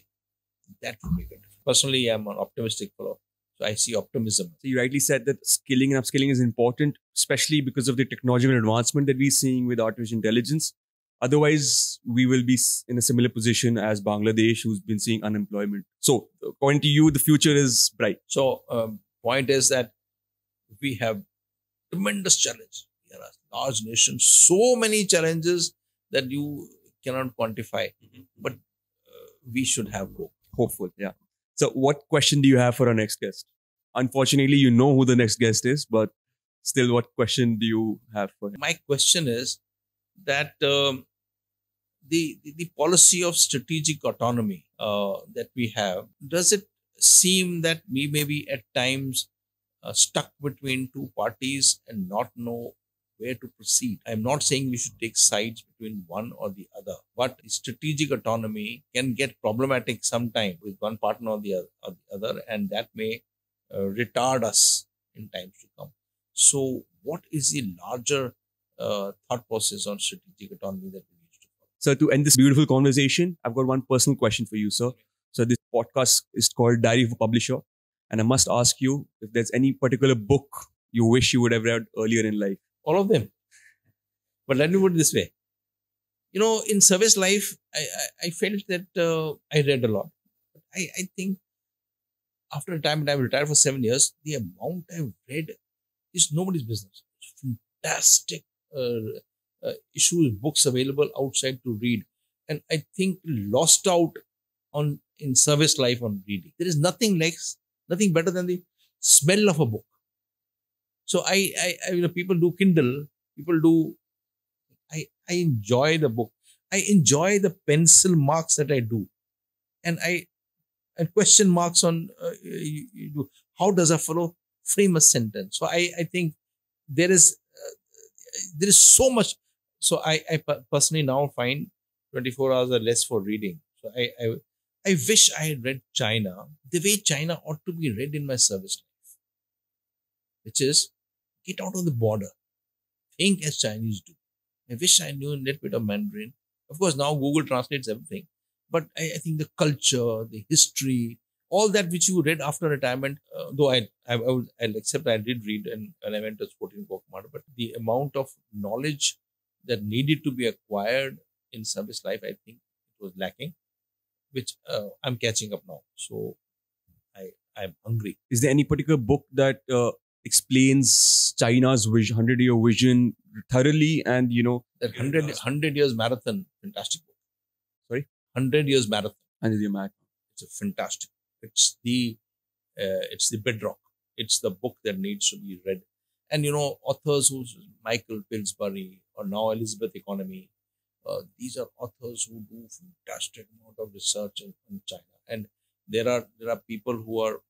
That will make a difference. Personally, I'm an optimistic fellow. So I see optimism. So you rightly said that skilling and upskilling is important, especially because of the technological advancement that we're seeing with artificial intelligence. Otherwise, we will be in a similar position as Bangladesh, who's been seeing unemployment. So according to you, the future is bright. So point is that we have tremendous challenge. We are a large nation, so many challenges that you cannot quantify. But we should have hope. Hopeful, yeah. So what question do you have for our next guest? Unfortunately, you know who the next guest is, but still, what question do you have for him? My question is that the policy of strategic autonomy that we have, does it seem that we may be at times stuck between two parties and not know where to proceed? I'm not saying we should take sides between one or the other, but strategic autonomy can get problematic sometime with one partner or the other, and that may retard us in times to come. So what is the larger thought process on strategic autonomy that we need to follow? So to end this beautiful conversation, I've got one personal question for you, sir. So this podcast is called Diary of a Publisher, and I must ask you if there's any particular book you wish you would have read earlier in life. All of them. But let me put it this way. In service life, I felt that I read a lot. I think after a time, and I retired for 7 years, the amount I've read is nobody's business. It's fantastic issues, books available outside to read. And I think lost out in service life on reading. There is nothing better than the smell of a book. So people do Kindle, I enjoy the book. I enjoy the pencil marks that I do. And question marks on how does a fellow frame a sentence. So I think there is so much. So I personally now find 24 hours or less for reading. So I wish I had read China the way China ought to be read in my service life, which is get out of the border, think as Chinese do. I wish I knew a little bit of Mandarin. Of course, now Google translates everything. But I think the culture, the history, all that which you read after retirement, though I'll accept I did read and I went to Sporting Corps Commander, but the amount of knowledge that needed to be acquired in service life, I think it was lacking, which I'm catching up now. So I'm hungry. Is there any particular book that explains China's vision, 100-year vision thoroughly? And, That 100 years marathon, fantastic book. Sorry? 100 years marathon. 100-year marathon. It's a fantastic. It's the bedrock. It's the book that needs to be read. And authors who's Michael Pillsbury or now Elizabeth Economy, these are authors who do fantastic amount of research in China. And there are people who are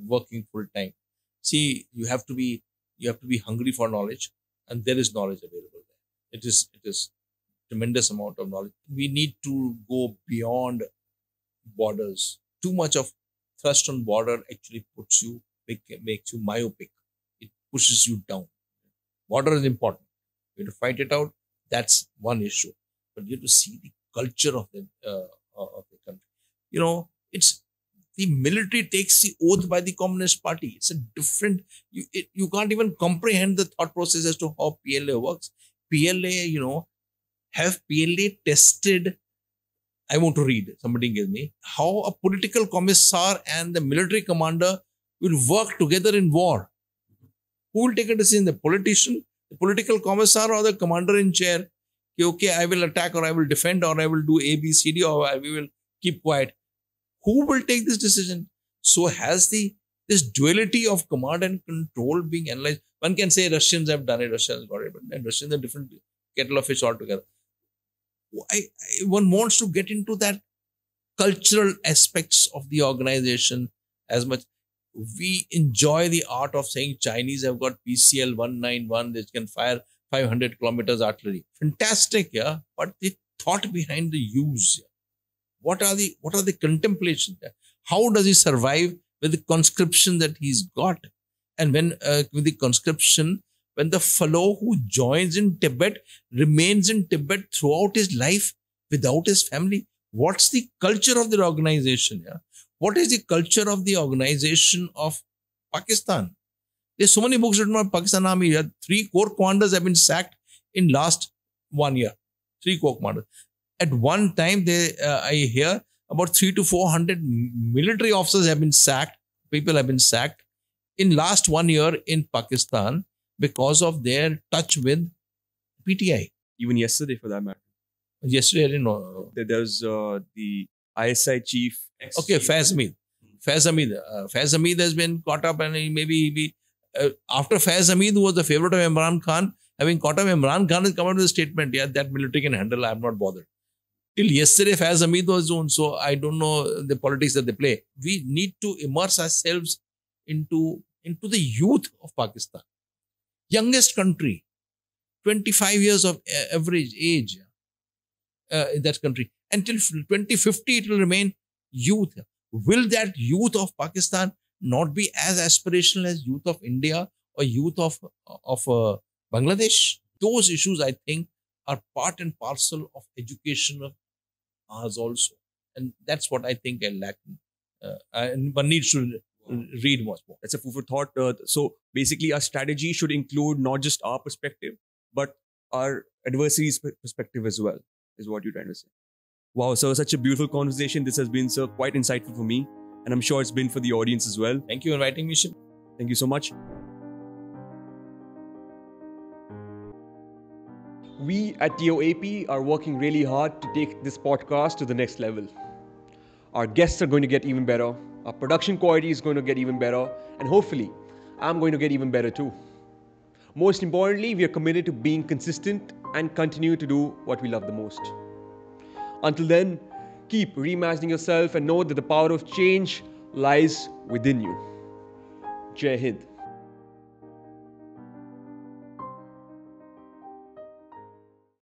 working full time. See, you have to be hungry for knowledge, and there is knowledge available there. It is tremendous amount of knowledge. We need to go beyond borders. Too much of thrust on border actually makes you myopic. It pushes you down. Border is important. You have to fight it out. That's one issue. But you have to see the culture of the country. It's the military takes the oath by the Communist Party. It's a different. You can't even comprehend the thought process as to how PLA works. PLA, have PLA tested. I want to read. Somebody give me how a political commissar and the military commander will work together in war. Who will take a decision? The politician, the political commissar, or the commander in chair? Okay, I will attack, or I will defend, or I will do A, B, C, D, or we will keep quiet. Who will take this decision? So has this duality of command and control being analyzed? One can say Russians have done it, Russians got it, but Russians are different kettle of fish altogether. One wants to get into that cultural aspects of the organization as much. We enjoy the art of saying Chinese have got PCL 191, they can fire 500 kilometers artillery. Fantastic, yeah. But the thought behind the use, yeah. What are the contemplations? Yeah? How does he survive with the conscription that he's got? And when with the conscription, when the fellow who joins in Tibet remains in Tibet throughout his life without his family, what's the culture of the organization? Yeah? What is the culture of the organization of Pakistan? There's so many books written on Pakistan Army. 3 corps commanders have been sacked in last 1 year. 3 corps commanders. At one time, I hear about 300 to 400 military officers have been sacked. People have been sacked in last 1 year in Pakistan because of their touch with PTI. Even yesterday, for that matter. Yesterday, I didn't know. There's the ISI chief. Okay, Faiz Hamid. Faiz Hamid has been caught up, and maybe after Faiz Hamid, who was the favorite of Imran Khan, having caught up, Imran Khan has come out with a statement, yeah, that military can handle, I'm not bothered. Till yesterday, Faiz Hamid was on, so I don't know the politics that they play. We need to immerse ourselves into the youth of Pakistan. Youngest country, 25 years of average age in that country. Until 2050, it will remain youth. Will that youth of Pakistan not be as aspirational as youth of India or youth of Bangladesh? Those issues, I think, are part and parcel of education of ours also. And that's what I think I lack. And one needs to read much more. That's a food for thought. So basically, our strategy should include not just our perspective, but our adversary's perspective as well, is what you're trying to say. Wow, sir, such a beautiful conversation. This has been, sir, quite insightful for me. And I'm sure it's been for the audience as well. Thank you for inviting me, Shiv. Thank you so much. We at DOAP are working really hard to take this podcast to the next level. Our guests are going to get even better. Our production quality is going to get even better. And hopefully, I'm going to get even better too. Most importantly, we are committed to being consistent and continue to do what we love the most. Until then, keep reimagining yourself and know that the power of change lies within you. Jai Hind.